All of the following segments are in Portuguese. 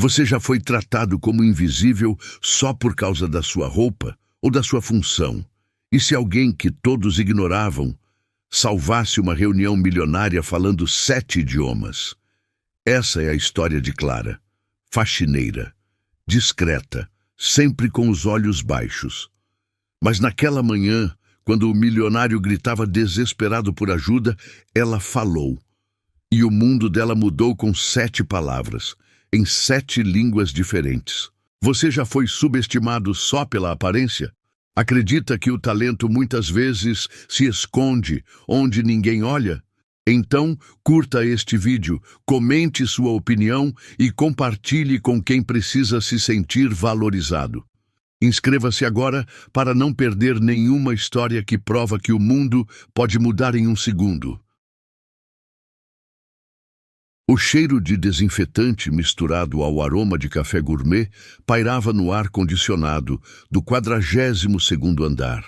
Você já foi tratado como invisível só por causa da sua roupa ou da sua função? E se alguém que todos ignoravam salvasse uma reunião milionária falando 7 idiomas? Essa é a história de Clara. Faxineira, discreta, sempre com os olhos baixos. Mas naquela manhã, quando o milionário gritava desesperado por ajuda, ela falou. E o mundo dela mudou com 7 palavras, em 7 línguas diferentes. Você já foi subestimado só pela aparência? Acredita que o talento muitas vezes se esconde onde ninguém olha? Então, curta este vídeo, comente sua opinião e compartilhe com quem precisa se sentir valorizado. Inscreva-se agora para não perder nenhuma história que prova que o mundo pode mudar em um segundo. O cheiro de desinfetante misturado ao aroma de café gourmet pairava no ar-condicionado do 42º andar.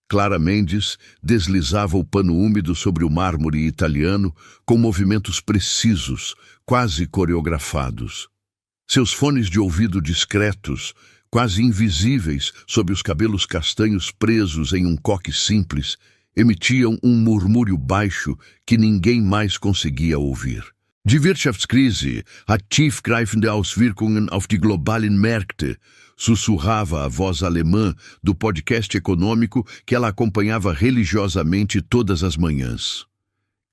Clara Mendes deslizava o pano úmido sobre o mármore italiano com movimentos precisos, quase coreografados. Seus fones de ouvido discretos, quase invisíveis sob os cabelos castanhos presos em um coque simples, emitiam um murmúrio baixo que ninguém mais conseguia ouvir. Die Wirtschaftskrise hat tiefgreifende Auswirkungen auf die globalen Märkte, sussurrava a voz alemã do podcast econômico que ela acompanhava religiosamente todas as manhãs.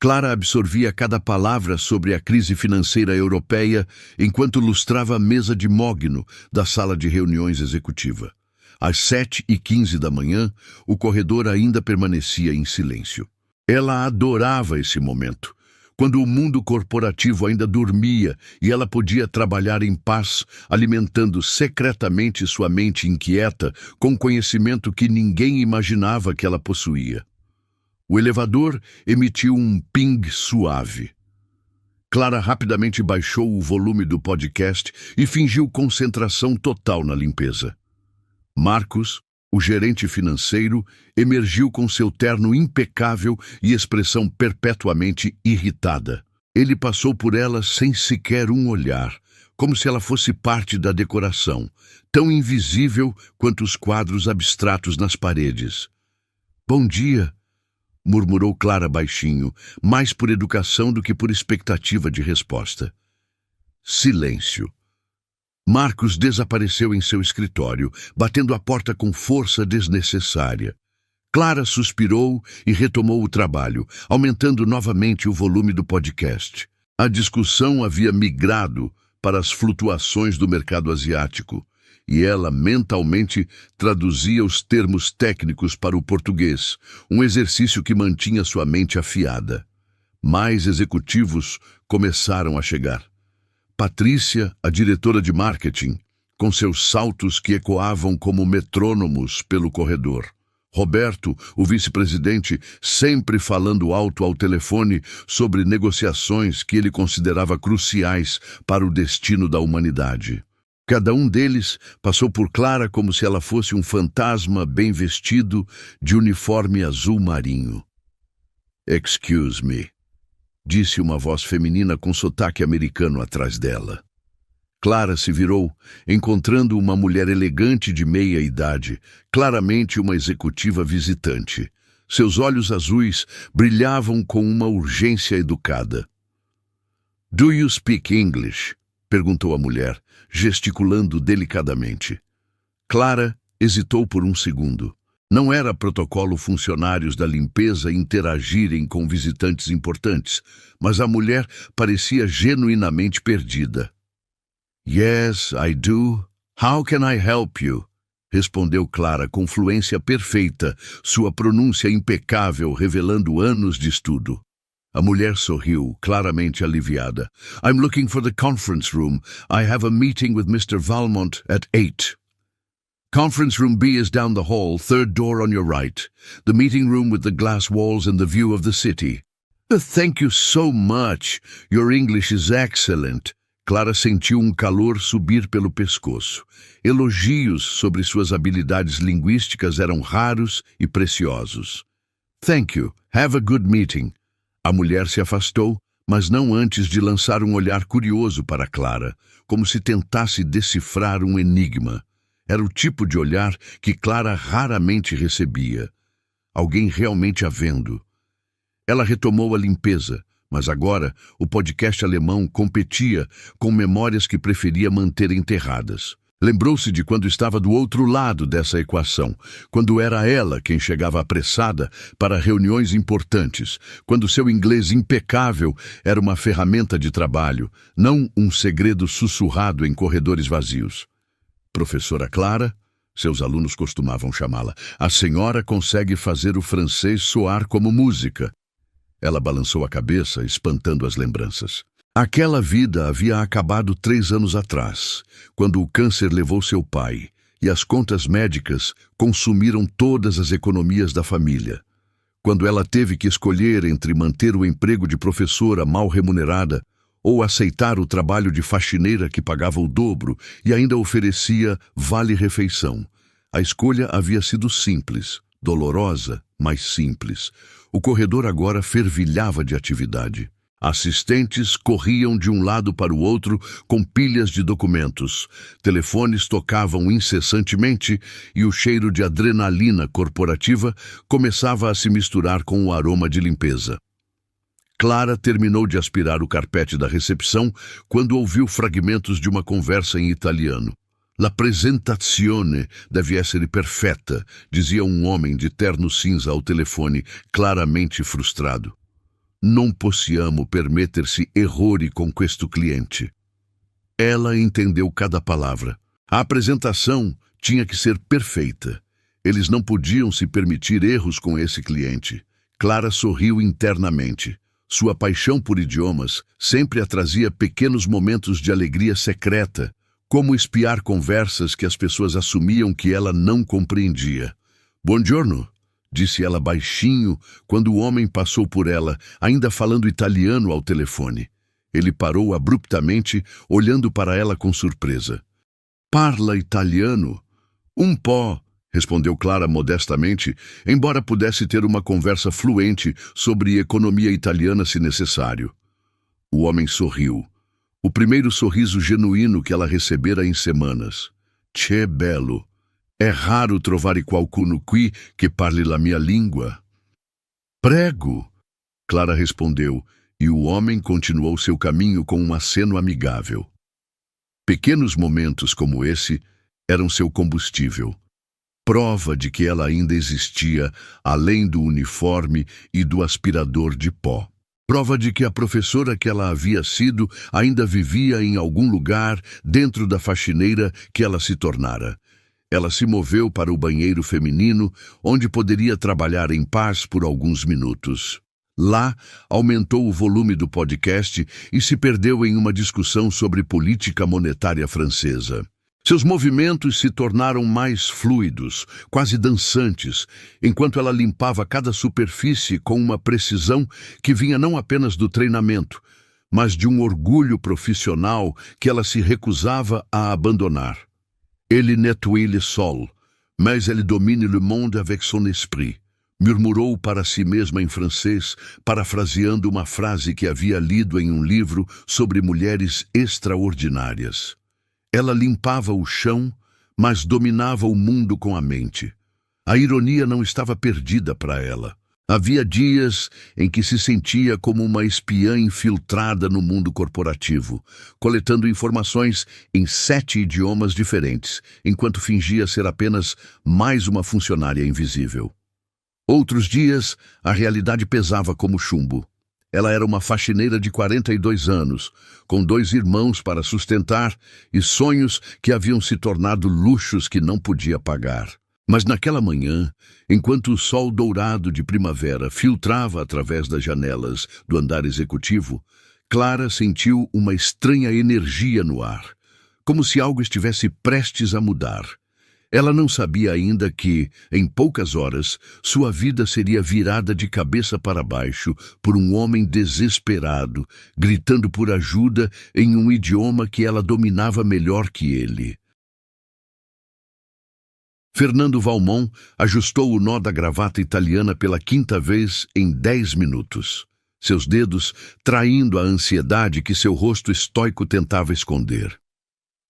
Clara absorvia cada palavra sobre a crise financeira europeia enquanto lustrava a mesa de mogno da sala de reuniões executiva. Às 7h15 da manhã, o corredor ainda permanecia em silêncio. Ela adorava esse momento, quando o mundo corporativo ainda dormia e ela podia trabalhar em paz, alimentando secretamente sua mente inquieta com conhecimento que ninguém imaginava que ela possuía. O elevador emitiu um ping suave. Clara rapidamente baixou o volume do podcast e fingiu concentração total na limpeza. Marcos, o gerente financeiro, emergiu com seu terno impecável e expressão perpetuamente irritada. Ele passou por ela sem sequer um olhar, como se ela fosse parte da decoração, tão invisível quanto os quadros abstratos nas paredes. "Bom dia", murmurou Clara baixinho, mais por educação do que por expectativa de resposta. Silêncio. Marcos desapareceu em seu escritório, batendo a porta com força desnecessária. Clara suspirou e retomou o trabalho, aumentando novamente o volume do podcast. A discussão havia migrado para as flutuações do mercado asiático, e ela mentalmente traduzia os termos técnicos para o português, um exercício que mantinha sua mente afiada. Mais executivos começaram a chegar. Patrícia, a diretora de marketing, com seus saltos que ecoavam como metrônomos pelo corredor. Roberto, o vice-presidente, sempre falando alto ao telefone sobre negociações que ele considerava cruciais para o destino da humanidade. Cada um deles passou por Clara como se ela fosse um fantasma bem vestido de uniforme azul marinho. "Excuse me", disse uma voz feminina com sotaque americano atrás dela. Clara se virou, encontrando uma mulher elegante de meia-idade, claramente uma executiva visitante. Seus olhos azuis brilhavam com uma urgência educada. "Do you speak English?", perguntou a mulher, gesticulando delicadamente. Clara hesitou por um segundo. Não era protocolo funcionários da limpeza interagirem com visitantes importantes, mas a mulher parecia genuinamente perdida. "Yes, I do. How can I help you?", respondeu Clara com fluência perfeita, sua pronúncia impecável revelando anos de estudo. A mulher sorriu, claramente aliviada. "I'm looking for the conference room. I have a meeting with Mr. Valmont at 8. Conference room B is down the hall, 3rd door on your right. The meeting room with the glass walls and the view of the city." "Thank you so much. Your English is excellent." Clara sentiu um calor subir pelo pescoço. Elogios sobre suas habilidades linguísticas eram raros e preciosos. "Thank you. Have a good meeting." A mulher se afastou, mas não antes de lançar um olhar curioso para Clara, como se tentasse decifrar um enigma. Era o tipo de olhar que Clara raramente recebia. Alguém realmente a vendo. Ela retomou a limpeza, mas agora o podcast alemão competia com memórias que preferia manter enterradas. Lembrou-se de quando estava do outro lado dessa equação, quando era ela quem chegava apressada para reuniões importantes, quando seu inglês impecável era uma ferramenta de trabalho, não um segredo sussurrado em corredores vazios. Professora Clara, seus alunos costumavam chamá-la, a senhora consegue fazer o francês soar como música. Ela balançou a cabeça, espantando as lembranças. Aquela vida havia acabado 3 anos atrás, quando o câncer levou seu pai, e as contas médicas consumiram todas as economias da família. Quando ela teve que escolher entre manter o emprego de professora mal remunerada ou aceitar o trabalho de faxineira que pagava o dobro e ainda oferecia vale-refeição. A escolha havia sido simples, dolorosa, mas simples. O corredor agora fervilhava de atividade. Assistentes corriam de um lado para o outro com pilhas de documentos. Telefones tocavam incessantemente e o cheiro de adrenalina corporativa começava a se misturar com o aroma de limpeza. Clara terminou de aspirar o carpete da recepção quando ouviu fragmentos de uma conversa em italiano. La presentazione deve essere perfetta, dizia um homem de terno cinza ao telefone, claramente frustrado. Non possiamo permettersi errori con questo cliente. Ela entendeu cada palavra. A apresentação tinha que ser perfeita. Eles não podiam se permitir erros com esse cliente. Clara sorriu internamente. Sua paixão por idiomas sempre a trazia pequenos momentos de alegria secreta, como espiar conversas que as pessoas assumiam que ela não compreendia. Buongiorno, disse ela baixinho quando o homem passou por ela, ainda falando italiano ao telefone. Ele parou abruptamente, olhando para ela com surpresa. Parla italiano? Um po', respondeu Clara modestamente, embora pudesse ter uma conversa fluente sobre economia italiana se necessário. O homem sorriu. O primeiro sorriso genuíno que ela recebera em semanas. Che bello! É raro trovare qualcuno qui que parle la mia língua. Prego! Clara respondeu, e o homem continuou seu caminho com um aceno amigável. Pequenos momentos como esse eram seu combustível. Prova de que ela ainda existia além do uniforme e do aspirador de pó. Prova de que a professora que ela havia sido ainda vivia em algum lugar dentro da faxineira que ela se tornara. Ela se moveu para o banheiro feminino, onde poderia trabalhar em paz por alguns minutos. Lá, aumentou o volume do podcast e se perdeu em uma discussão sobre política monetária francesa. Seus movimentos se tornaram mais fluidos, quase dançantes, enquanto ela limpava cada superfície com uma precisão que vinha não apenas do treinamento, mas de um orgulho profissional que ela se recusava a abandonar. Ele nettoie le sol, mais elle domine le monde avec son esprit, murmurou para si mesma em francês, parafraseando uma frase que havia lido em um livro sobre mulheres extraordinárias. Ela limpava o chão, mas dominava o mundo com a mente. A ironia não estava perdida para ela. Havia dias em que se sentia como uma espiã infiltrada no mundo corporativo, coletando informações em 7 idiomas diferentes, enquanto fingia ser apenas mais uma funcionária invisível. Outros dias, a realidade pesava como chumbo. Ela era uma faxineira de 42 anos, com 2 irmãos para sustentar e sonhos que haviam se tornado luxos que não podia pagar. Mas naquela manhã, enquanto o sol dourado de primavera filtrava através das janelas do andar executivo, Clara sentiu uma estranha energia no ar, como se algo estivesse prestes a mudar. Ela não sabia ainda que, em poucas horas, sua vida seria virada de cabeça para baixo por um homem desesperado, gritando por ajuda em um idioma que ela dominava melhor que ele. Fernando Valmont ajustou o nó da gravata italiana pela 5ª vez em 10 minutos. seus dedos traindo a ansiedade que seu rosto estoico tentava esconder.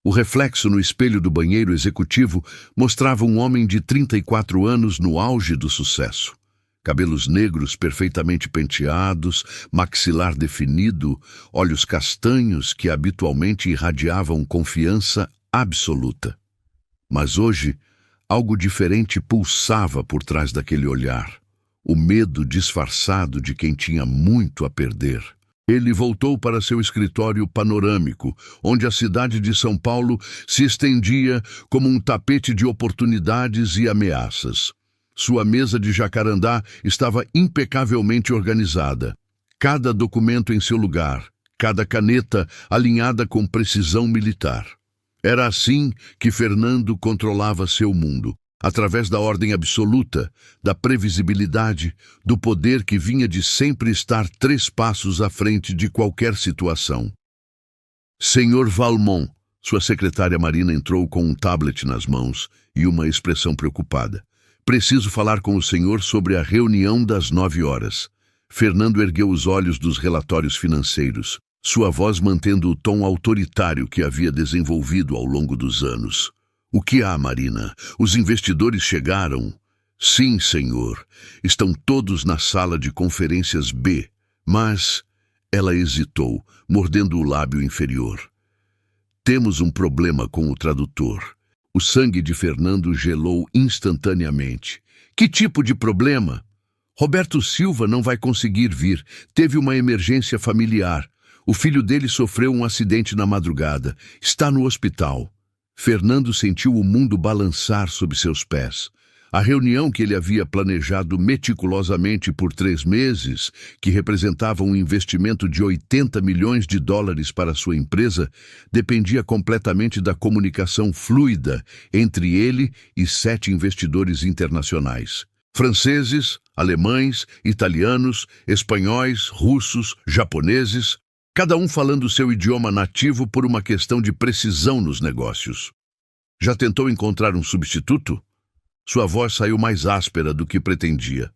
O reflexo no espelho do banheiro executivo mostrava um homem de 34 anos no auge do sucesso. Cabelos negros perfeitamente penteados, maxilar definido, olhos castanhos que habitualmente irradiavam confiança absoluta. Mas hoje, algo diferente pulsava por trás daquele olhar. O medo disfarçado de quem tinha muito a perder. Ele voltou para seu escritório panorâmico, onde a cidade de São Paulo se estendia como um tapete de oportunidades e ameaças. Sua mesa de jacarandá estava impecavelmente organizada. Cada documento em seu lugar, cada caneta alinhada com precisão militar. Era assim que Fernando controlava seu mundo, através da ordem absoluta, da previsibilidade, do poder que vinha de sempre estar 3 passos à frente de qualquer situação. Senhor Valmont, sua secretária Marina entrou com um tablet nas mãos e uma expressão preocupada. Preciso falar com o senhor sobre a reunião das 9 horas. Fernando ergueu os olhos dos relatórios financeiros, sua voz mantendo o tom autoritário que havia desenvolvido ao longo dos anos. O que há, Marina? Os investidores chegaram? Sim, senhor. Estão todos na sala de conferências B. Mas... Ela hesitou, mordendo o lábio inferior. Temos um problema com o tradutor. O sangue de Fernando gelou instantaneamente. Que tipo de problema? Roberto Silva não vai conseguir vir. Teve uma emergência familiar. O filho dele sofreu um acidente na madrugada. Está no hospital. Fernando sentiu o mundo balançar sob seus pés. A reunião que ele havia planejado meticulosamente por 3 meses, que representava um investimento de 80 milhões de dólares para sua empresa, dependia completamente da comunicação fluida entre ele e 7 investidores internacionais. Franceses, alemães, italianos, espanhóis, russos, japoneses, cada um falando seu idioma nativo por uma questão de precisão nos negócios. Já tentou encontrar um substituto? Sua voz saiu mais áspera do que pretendia.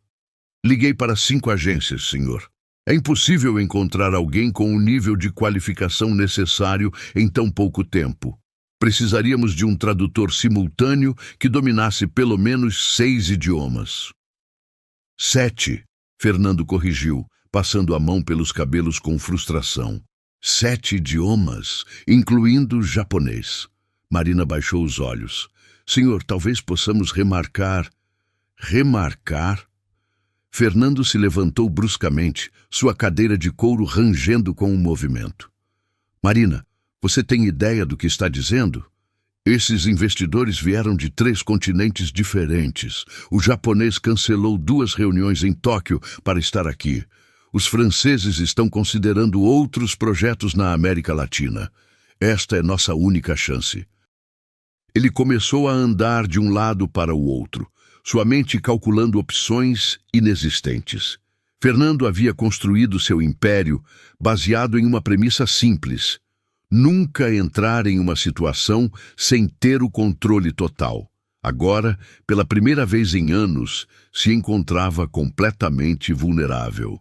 Liguei para 5 agências, senhor. É impossível encontrar alguém com o nível de qualificação necessário em tão pouco tempo. Precisaríamos de um tradutor simultâneo que dominasse pelo menos 6 idiomas. 7, Fernando corrigiu, passando a mão pelos cabelos com frustração. 7 idiomas, incluindo japonês. Marina baixou os olhos. Senhor, talvez possamos remarcar... Remarcar? Fernando se levantou bruscamente, sua cadeira de couro rangendo com o movimento. Marina, você tem ideia do que está dizendo? Esses investidores vieram de 3 continentes diferentes. O japonês cancelou 2 reuniões em Tóquio para estar aqui. Os franceses estão considerando outros projetos na América Latina. Esta é nossa única chance. Ele começou a andar de um lado para o outro, sua mente calculando opções inexistentes. Fernando havia construído seu império baseado em uma premissa simples: nunca entrar em uma situação sem ter o controle total. Agora, pela primeira vez em anos, se encontrava completamente vulnerável.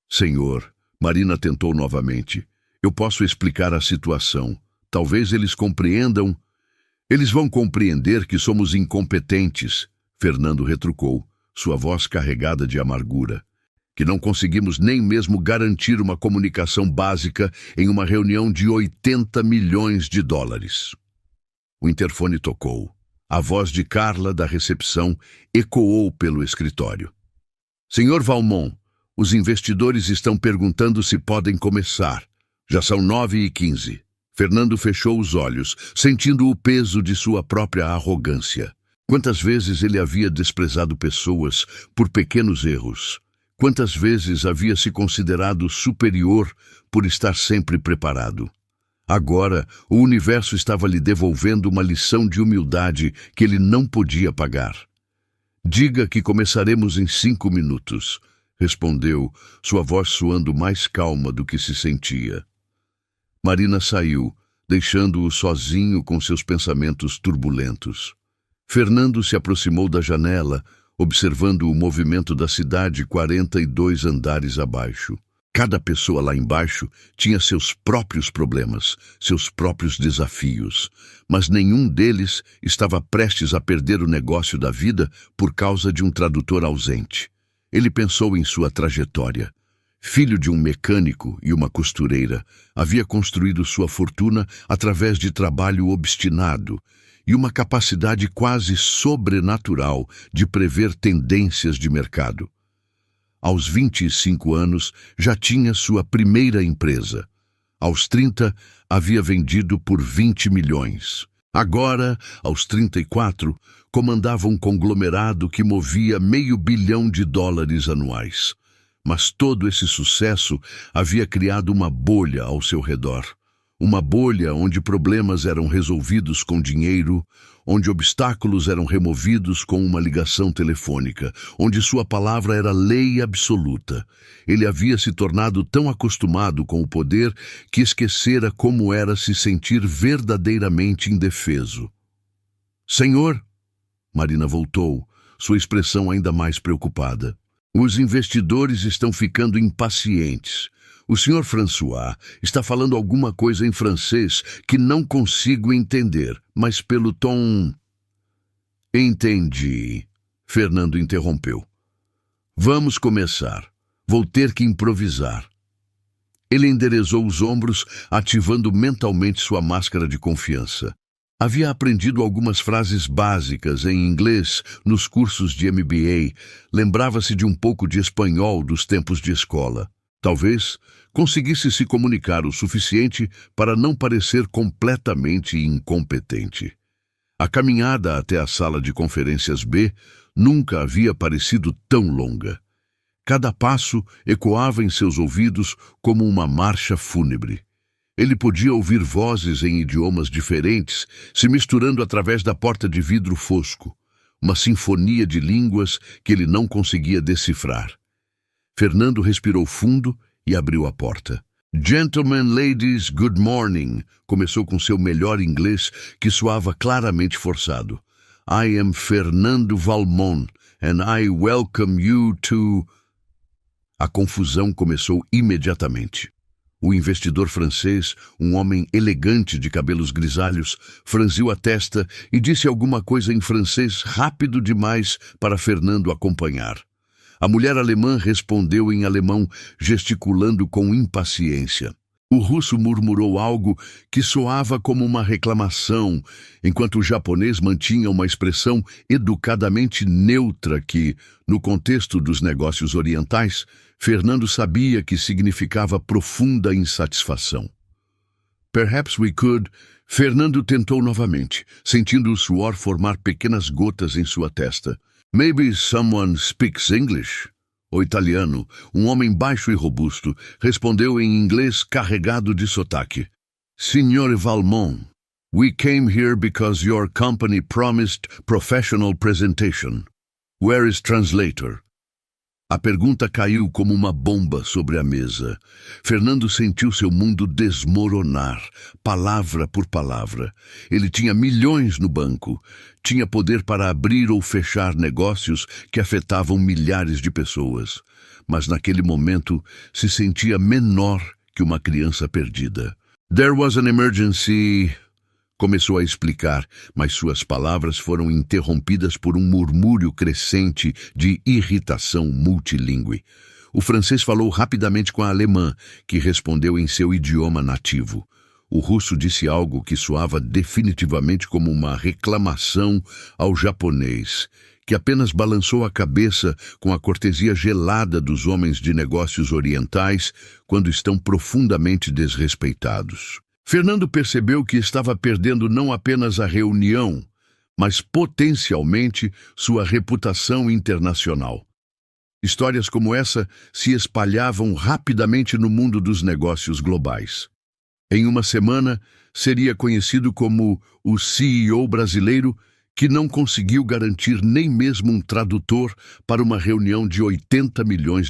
Senhor, Marina tentou novamente. Eu posso explicar a situação. Talvez eles compreendam. Eles vão compreender que somos incompetentes, Fernando retrucou, sua voz carregada de amargura. Que não conseguimos nem mesmo garantir uma comunicação básica em uma reunião de 80 milhões de dólares. O interfone tocou. A voz de Carla, da recepção, ecoou pelo escritório. Senhor Valmont, os investidores estão perguntando se podem começar. Já são 9h15. Fernando fechou os olhos, sentindo o peso de sua própria arrogância. Quantas vezes ele havia desprezado pessoas por pequenos erros? Quantas vezes havia se considerado superior por estar sempre preparado? Agora, o universo estava lhe devolvendo uma lição de humildade que ele não podia pagar. Diga que começaremos em 5 minutos, respondeu, sua voz soando mais calma do que se sentia. Marina saiu, deixando-o sozinho com seus pensamentos turbulentos. Fernando se aproximou da janela, observando o movimento da cidade 42 andares abaixo. Cada pessoa lá embaixo tinha seus próprios problemas, seus próprios desafios, mas nenhum deles estava prestes a perder o negócio da vida por causa de um tradutor ausente. Ele pensou em sua trajetória. Filho de um mecânico e uma costureira, havia construído sua fortuna através de trabalho obstinado e uma capacidade quase sobrenatural de prever tendências de mercado. Aos 25 anos, já tinha sua primeira empresa. Aos 30, havia vendido por 20 milhões. Agora, aos 34, comandava um conglomerado que movia $500 milhão anuais. Mas todo esse sucesso havia criado uma bolha ao seu redor. Uma bolha onde problemas eram resolvidos com dinheiro, onde obstáculos eram removidos com uma ligação telefônica, onde sua palavra era lei absoluta. Ele havia se tornado tão acostumado com o poder que esquecera como era se sentir verdadeiramente indefeso. Senhor, Marina voltou, sua expressão ainda mais preocupada. Os investidores estão ficando impacientes. O Sr. François está falando alguma coisa em francês que não consigo entender, mas pelo tom... Entendi. Fernando interrompeu. Vamos começar. Vou ter que improvisar. Ele enderezou os ombros, ativando mentalmente sua máscara de confiança. Havia aprendido algumas frases básicas em inglês nos cursos de MBA. Lembrava-se de um pouco de espanhol dos tempos de escola. Talvez conseguisse se comunicar o suficiente para não parecer completamente incompetente. A caminhada até a sala de conferências B nunca havia parecido tão longa. Cada passo ecoava em seus ouvidos como uma marcha fúnebre. Ele podia ouvir vozes em idiomas diferentes se misturando através da porta de vidro fosco, uma sinfonia de línguas que ele não conseguia decifrar. Fernando respirou fundo e abriu a porta. Gentlemen, ladies, good morning, começou com seu melhor inglês, que soava claramente forçado. I am Fernando Valmont, and I welcome you to... A confusão começou imediatamente. O investidor francês, um homem elegante de cabelos grisalhos, franziu a testa e disse alguma coisa em francês rápido demais para Fernando acompanhar. A mulher alemã respondeu em alemão, gesticulando com impaciência. O russo murmurou algo que soava como uma reclamação, enquanto o japonês mantinha uma expressão educadamente neutra que, no contexto dos negócios orientais, Fernando sabia que significava profunda insatisfação. Perhaps we could... Fernando tentou novamente, sentindo o suor formar pequenas gotas em sua testa. Maybe someone speaks English? O italiano, um homem baixo e robusto, respondeu em inglês carregado de sotaque. Signor Valmont, we came here because your company promised professional presentation. Where is translator? A pergunta caiu como uma bomba sobre a mesa. Fernando sentiu seu mundo desmoronar, palavra por palavra. Ele tinha milhões no banco. Tinha poder para abrir ou fechar negócios que afetavam milhares de pessoas. Mas naquele momento se sentia menor que uma criança perdida. There was an emergency... Começou a explicar, mas suas palavras foram interrompidas por um murmúrio crescente de irritação multilingüe. O francês falou rapidamente com a alemã, que respondeu em seu idioma nativo. O russo disse algo que soava definitivamente como uma reclamação ao japonês, que apenas balançou a cabeça com a cortesia gelada dos homens de negócios orientais quando estão profundamente desrespeitados. Fernando percebeu que estava perdendo não apenas a reunião, mas potencialmente sua reputação internacional. Histórias como essa se espalhavam rapidamente no mundo dos negócios globais. Em uma semana, seria conhecido como o CEO brasileiro que não conseguiu garantir nem mesmo um tradutor para uma reunião de $80 milhões.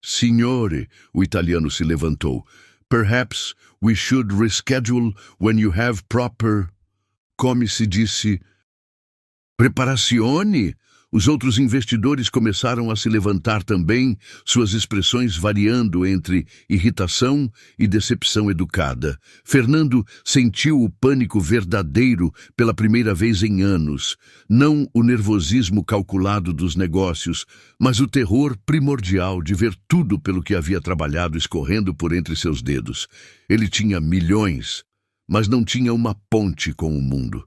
Signore, o italiano se levantou. Perhaps we should reschedule when you have proper... Como se disse... Preparazione? Os outros investidores começaram a se levantar também, suas expressões variando entre irritação e decepção educada. Fernando sentiu o pânico verdadeiro pela primeira vez em anos. Não o nervosismo calculado dos negócios, mas o terror primordial de ver tudo pelo que havia trabalhado escorrendo por entre seus dedos. Ele tinha milhões, mas não tinha uma ponte com o mundo.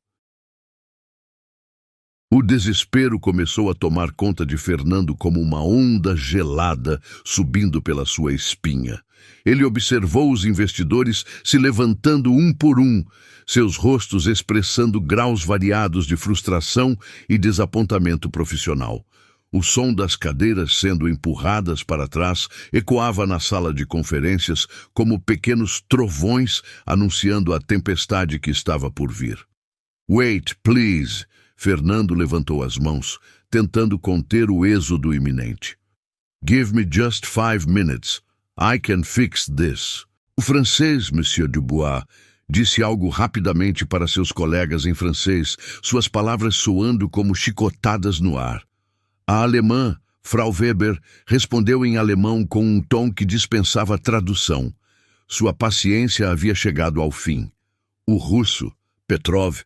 O desespero começou a tomar conta de Fernando como uma onda gelada subindo pela sua espinha. Ele observou os investidores se levantando um por um, seus rostos expressando graus variados de frustração e desapontamento profissional. O som das cadeiras sendo empurradas para trás ecoava na sala de conferências como pequenos trovões anunciando a tempestade que estava por vir. "Wait, please." Fernando levantou as mãos, tentando conter o êxodo iminente. "Give me just 5 minutes. I can fix this." O francês, Monsieur Dubois, disse algo rapidamente para seus colegas em francês, suas palavras soando como chicotadas no ar. A alemã, Frau Weber, respondeu em alemão com um tom que dispensava tradução. Sua paciência havia chegado ao fim. O russo, Petrov,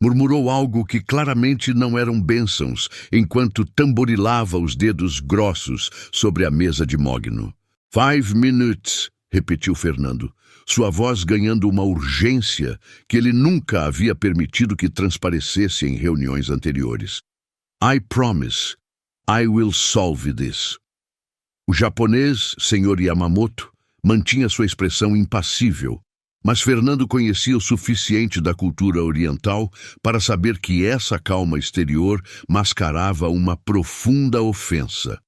murmurou algo que claramente não eram bênçãos, enquanto tamborilava os dedos grossos sobre a mesa de mogno. 5 minutes, repetiu Fernando, sua voz ganhando uma urgência que ele nunca havia permitido que transparecesse em reuniões anteriores. "I promise, I will solve this." O japonês, Sr. Yamamoto, mantinha sua expressão impassível, mas Fernando conhecia o suficiente da cultura oriental para saber que essa calma exterior mascarava uma profunda ofensa.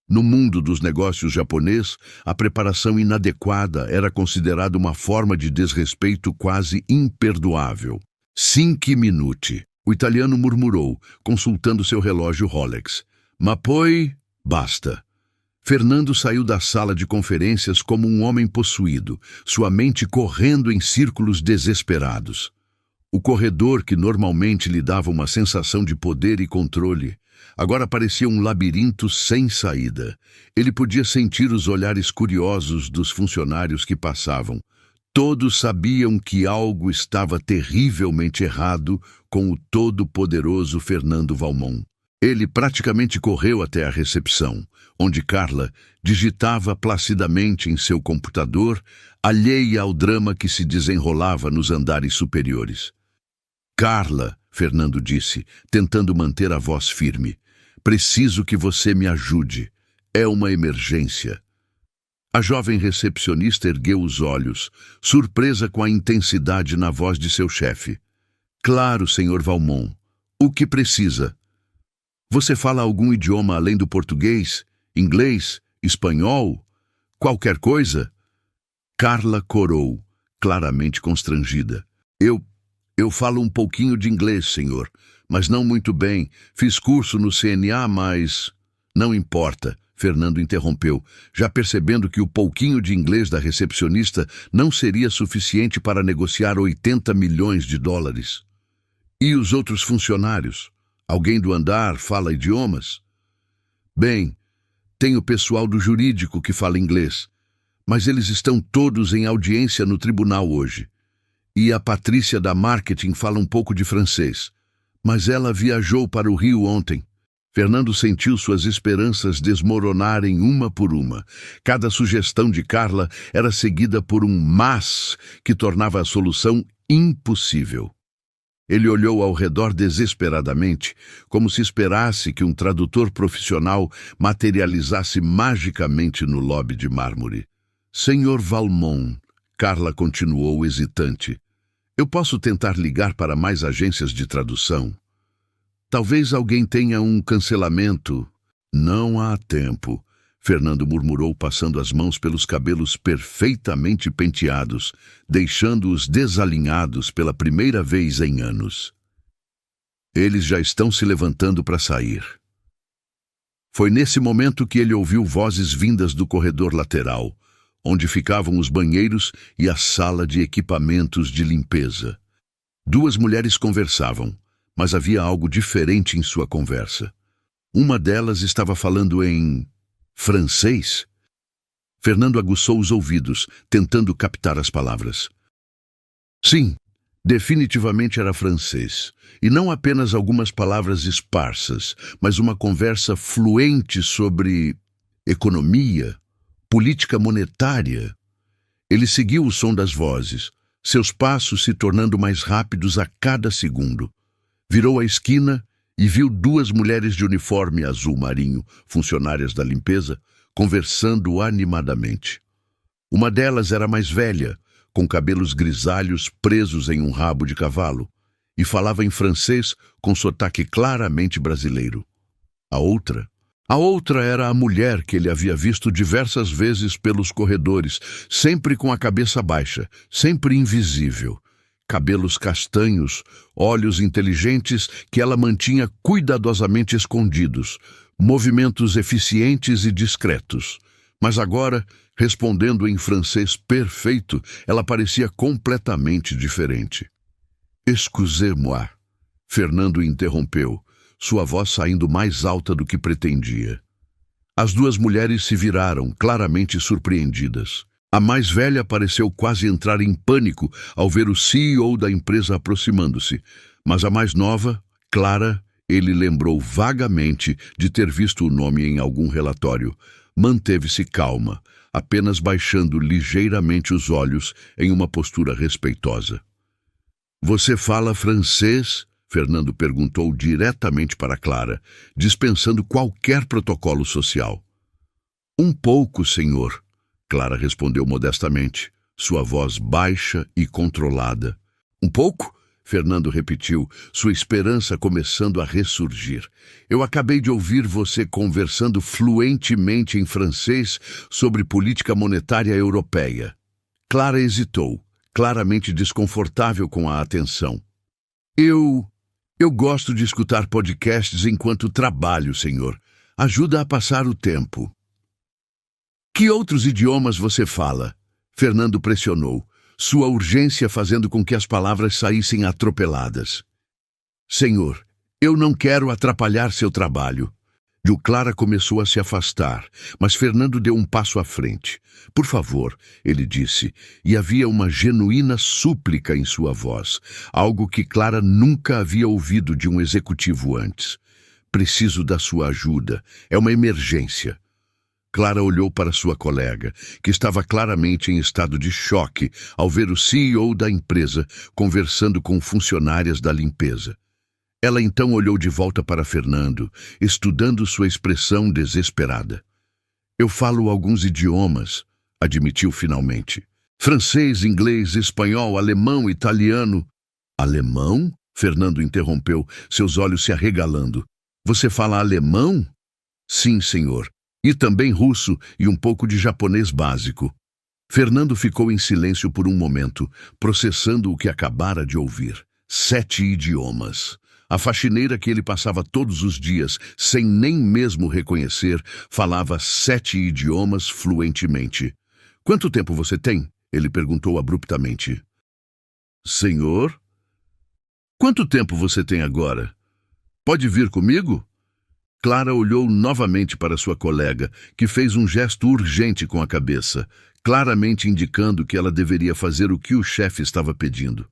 No mundo dos negócios japonês, a preparação inadequada era considerada uma forma de desrespeito quase imperdoável. 5 minuti, o italiano murmurou, consultando seu relógio Rolex. "Ma poi, basta." Fernando saiu da sala de conferências como um homem possuído, sua mente correndo em círculos desesperados. O corredor, que normalmente lhe dava uma sensação de poder e controle, agora parecia um labirinto sem saída. Ele podia sentir os olhares curiosos dos funcionários que passavam. Todos sabiam que algo estava terrivelmente errado com o todo-poderoso Fernando Valmont. Ele praticamente correu até a recepção, onde Carla digitava placidamente em seu computador, alheia ao drama que se desenrolava nos andares superiores. "Carla", Fernando disse, tentando manter a voz firme, "preciso que você me ajude. É uma emergência." A jovem recepcionista ergueu os olhos, surpresa com a intensidade na voz de seu chefe. "Claro, Sr. Valmont. O que precisa?" "Você fala algum idioma além do português? Inglês? Espanhol? Qualquer coisa?" Carla corou, claramente constrangida. Eu falo um pouquinho de inglês, senhor, mas não muito bem. Fiz curso no CNA, mas..." "Não importa", Fernando interrompeu, já percebendo que o pouquinho de inglês da recepcionista não seria suficiente para negociar 80 milhões de dólares. "E os outros funcionários? Alguém do andar fala idiomas?" "Bem, tem o pessoal do jurídico que fala inglês, mas eles estão todos em audiência no tribunal hoje. E a Patrícia da marketing fala um pouco de francês, mas ela viajou para o Rio ontem." Fernando sentiu suas esperanças desmoronarem uma por uma. Cada sugestão de Carla era seguida por um "mas" que tornava a solução impossível. Ele olhou ao redor desesperadamente, como se esperasse que um tradutor profissional materializasse magicamente no lobby de mármore. "Senhor Valmont", Carla continuou hesitante, "eu posso tentar ligar para mais agências de tradução? Talvez alguém tenha um cancelamento." "Não há tempo", Fernando murmurou, passando as mãos pelos cabelos perfeitamente penteados, deixando-os desalinhados pela primeira vez em anos. "Eles já estão se levantando para sair." Foi nesse momento que ele ouviu vozes vindas do corredor lateral, onde ficavam os banheiros e a sala de equipamentos de limpeza. 2 mulheres conversavam, mas havia algo diferente em sua conversa. Uma delas estava falando em francês. Fernando aguçou os ouvidos, tentando captar as palavras. Sim, definitivamente era francês. E não apenas algumas palavras esparsas, mas uma conversa fluente sobre economia, política monetária. Ele seguiu o som das vozes, seus passos se tornando mais rápidos a cada segundo. Virou a esquina e viu duas mulheres de uniforme azul marinho, funcionárias da limpeza, conversando animadamente. Uma delas era mais velha, com cabelos grisalhos presos em um rabo de cavalo, e falava em francês com sotaque claramente brasileiro. A outra era a mulher que ele havia visto diversas vezes pelos corredores, sempre com a cabeça baixa, sempre invisível. Cabelos castanhos, olhos inteligentes que ela mantinha cuidadosamente escondidos, movimentos eficientes e discretos. Mas agora, respondendo em francês perfeito, ela parecia completamente diferente. Excusez-moi, Fernando interrompeu, sua voz saindo mais alta do que pretendia. As duas mulheres se viraram, claramente surpreendidas. A mais velha pareceu quase entrar em pânico ao ver o CEO da empresa aproximando-se, mas a mais nova, Clara, ele lembrou vagamente de ter visto o nome em algum relatório. Manteve-se calma, apenas baixando ligeiramente os olhos em uma postura respeitosa. Você fala francês? Fernando perguntou diretamente para Clara, dispensando qualquer protocolo social. Um pouco, senhor, Clara respondeu modestamente, sua voz baixa e controlada. Um pouco? Fernando repetiu, sua esperança começando a ressurgir. Eu acabei de ouvir você conversando fluentemente em francês sobre política monetária europeia. Clara hesitou, claramente desconfortável com a atenção. Eu gosto de escutar podcasts enquanto trabalho, senhor. Ajuda a passar o tempo. Que outros idiomas você fala? Fernando pressionou, sua urgência fazendo com que as palavras saíssem atropeladas. Senhor, eu não quero atrapalhar seu trabalho. Clara começou a se afastar, mas Fernando deu um passo à frente. Por favor, ele disse, e havia uma genuína súplica em sua voz, algo que Clara nunca havia ouvido de um executivo antes. Preciso da sua ajuda. É uma emergência. Clara olhou para sua colega, que estava claramente em estado de choque ao ver o CEO da empresa conversando com funcionárias da limpeza. Ela então olhou de volta para Fernando, estudando sua expressão desesperada. Eu falo alguns idiomas, admitiu finalmente. Francês, inglês, espanhol, alemão, italiano. Alemão? Fernando interrompeu, seus olhos se arregalando. Você fala alemão? Sim, senhor. E também russo e um pouco de japonês básico. Fernando ficou em silêncio por um momento, processando o que acabara de ouvir. 7 idiomas. A faxineira que ele passava todos os dias, sem nem mesmo reconhecer, falava 7 idiomas fluentemente. Quanto tempo você tem? Ele perguntou abruptamente. Senhor? Quanto tempo você tem agora? Pode vir comigo? Clara olhou novamente para sua colega, que fez um gesto urgente com a cabeça, claramente indicando que ela deveria fazer o que o chefe estava pedindo.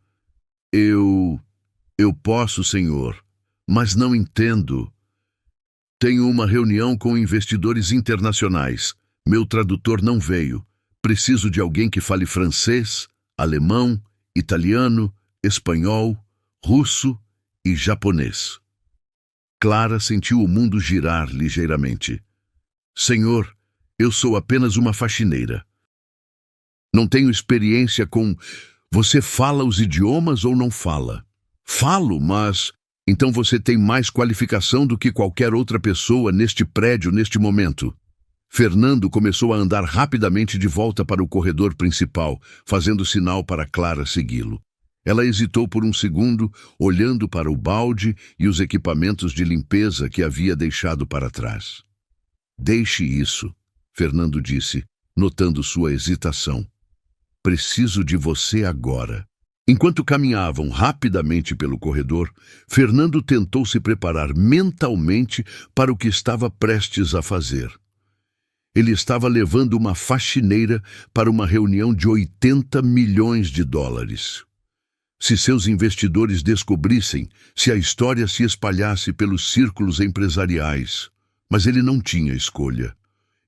Eu posso, senhor, mas não entendo. Tenho uma reunião com investidores internacionais. Meu tradutor não veio. Preciso de alguém que fale francês, alemão, italiano, espanhol, russo e japonês. Clara sentiu o mundo girar ligeiramente. Senhor, eu sou apenas uma faxineira. Não tenho experiência com... Você fala os idiomas ou não fala? Falo, mas... Então você tem mais qualificação do que qualquer outra pessoa neste prédio neste momento. Fernando começou a andar rapidamente de volta para o corredor principal, fazendo sinal para Clara segui-lo. Ela hesitou por um segundo, olhando para o balde e os equipamentos de limpeza que havia deixado para trás. Deixe isso, Fernando disse, notando sua hesitação. Preciso de você agora. Enquanto caminhavam rapidamente pelo corredor, Fernando tentou se preparar mentalmente para o que estava prestes a fazer. Ele estava levando uma faxineira para uma reunião de 80 milhões de dólares. Se seus investidores descobrissem, se a história se espalhasse pelos círculos empresariais. Mas ele não tinha escolha.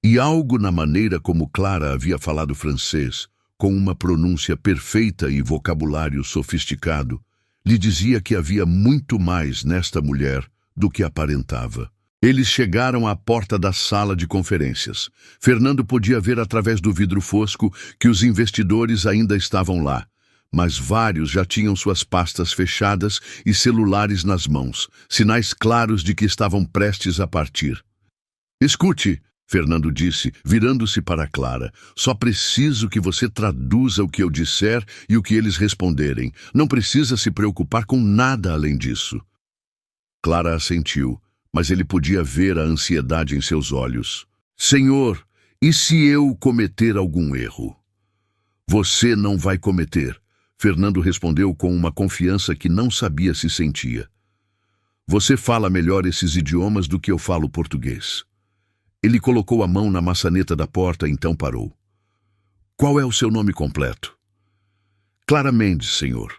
E algo na maneira como Clara havia falado francês, com uma pronúncia perfeita e vocabulário sofisticado, lhe dizia que havia muito mais nesta mulher do que aparentava. Eles chegaram à porta da sala de conferências. Fernando podia ver através do vidro fosco que os investidores ainda estavam lá, mas vários já tinham suas pastas fechadas e celulares nas mãos, sinais claros de que estavam prestes a partir. Escute, Fernando disse, virando-se para Clara. Só preciso que você traduza o que eu disser e o que eles responderem. Não precisa se preocupar com nada além disso. Clara assentiu, mas ele podia ver a ansiedade em seus olhos. Senhor, e se eu cometer algum erro? Você não vai cometer, Fernando respondeu com uma confiança que não sabia se sentia. Você fala melhor esses idiomas do que eu falo português. Ele colocou a mão na maçaneta da porta e então parou. Qual é o seu nome completo? Clara Mendes, senhor.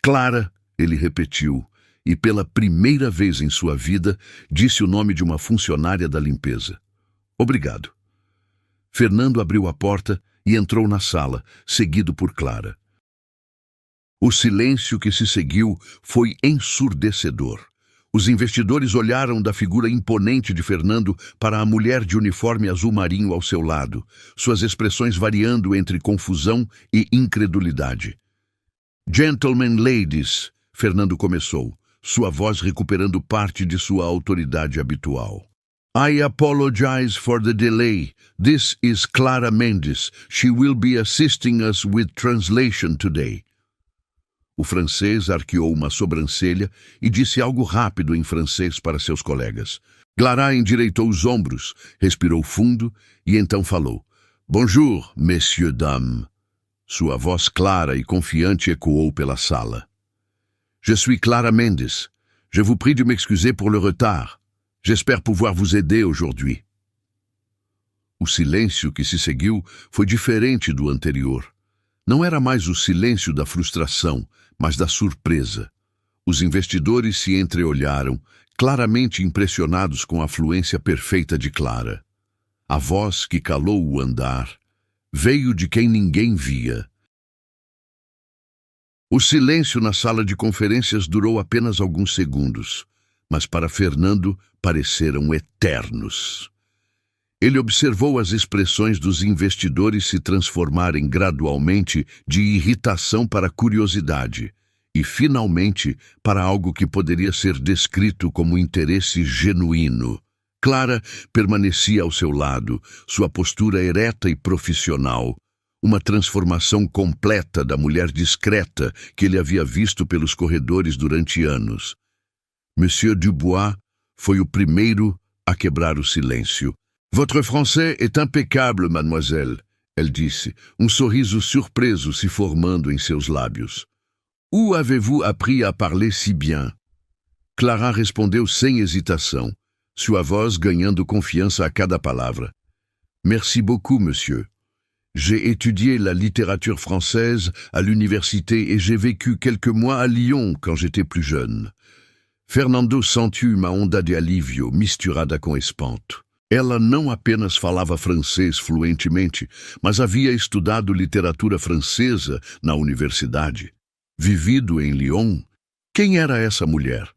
Clara, ele repetiu, e pela primeira vez em sua vida disse o nome de uma funcionária da limpeza. Obrigado. Fernando abriu a porta e entrou na sala, seguido por Clara. O silêncio que se seguiu foi ensurdecedor. Os investidores olharam da figura imponente de Fernando para a mulher de uniforme azul marinho ao seu lado, suas expressões variando entre confusão e incredulidade. Gentlemen, ladies, Fernando começou, sua voz recuperando parte de sua autoridade habitual. I apologize for the delay. This is Clara Mendes. She will be assisting us with translation today. O francês arqueou uma sobrancelha e disse algo rápido em francês para seus colegas. Clara endireitou os ombros, respirou fundo e então falou. Bonjour, messieurs, dames. Sua voz clara e confiante ecoou pela sala. Je suis Clara Mendes. Je vous prie de m'excuser pour le retard. J'espère pouvoir vous aider aujourd'hui. O silêncio que se seguiu foi diferente do anterior. Não era mais o silêncio da frustração, mas da surpresa. Os investidores se entreolharam, claramente impressionados com a fluência perfeita de Clara. A voz que calou o andar veio de quem ninguém via. O silêncio na sala de conferências durou apenas alguns segundos, mas para Fernando pareceram eternos. Ele observou as expressões dos investidores se transformarem gradualmente de irritação para curiosidade e, finalmente, para algo que poderia ser descrito como interesse genuíno. Clara permanecia ao seu lado, sua postura ereta e profissional, uma transformação completa da mulher discreta que ele havia visto pelos corredores durante anos. Monsieur Dubois foi o primeiro a quebrar o silêncio. Votre français est impeccable, mademoiselle, elle disse, sorriso surpreso se formando em seus lábios. Où avez-vous appris à parler si bien? Clara respondeu sem hesitação, sua voz ganhando confiança a cada palavra. Merci beaucoup, monsieur. J'ai étudié la littérature française à l'université et j'ai vécu quelques mois à Lyon quand j'étais plus jeune. Fernando sentiu uma onda de alívio misturada com espanto. Ela não apenas falava francês fluentemente, mas havia estudado literatura francesa na universidade. Vivido em Lyon, quem era essa mulher?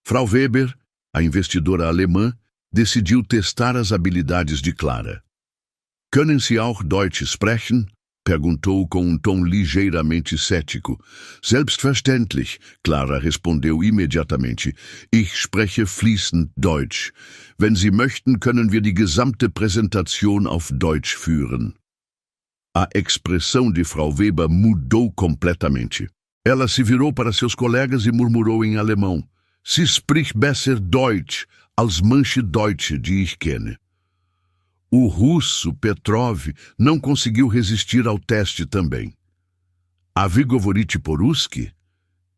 Frau Weber, a investidora alemã, decidiu testar as habilidades de Clara. Können Sie auch Deutsch sprechen? Perguntou com tom ligeiramente cético. Selbstverständlich, Clara respondeu imediatamente. Ich spreche fließend Deutsch. Wenn Sie möchten, können wir die gesamte Präsentation auf Deutsch führen. A expressão de Frau Weber mudou completamente. Ela se virou para seus colegas e murmurou em alemão. Sie spricht besser Deutsch als manche Deutsche, die ich kenne. O russo Petrov não conseguiu resistir ao teste também. A vy govorite po-ruski?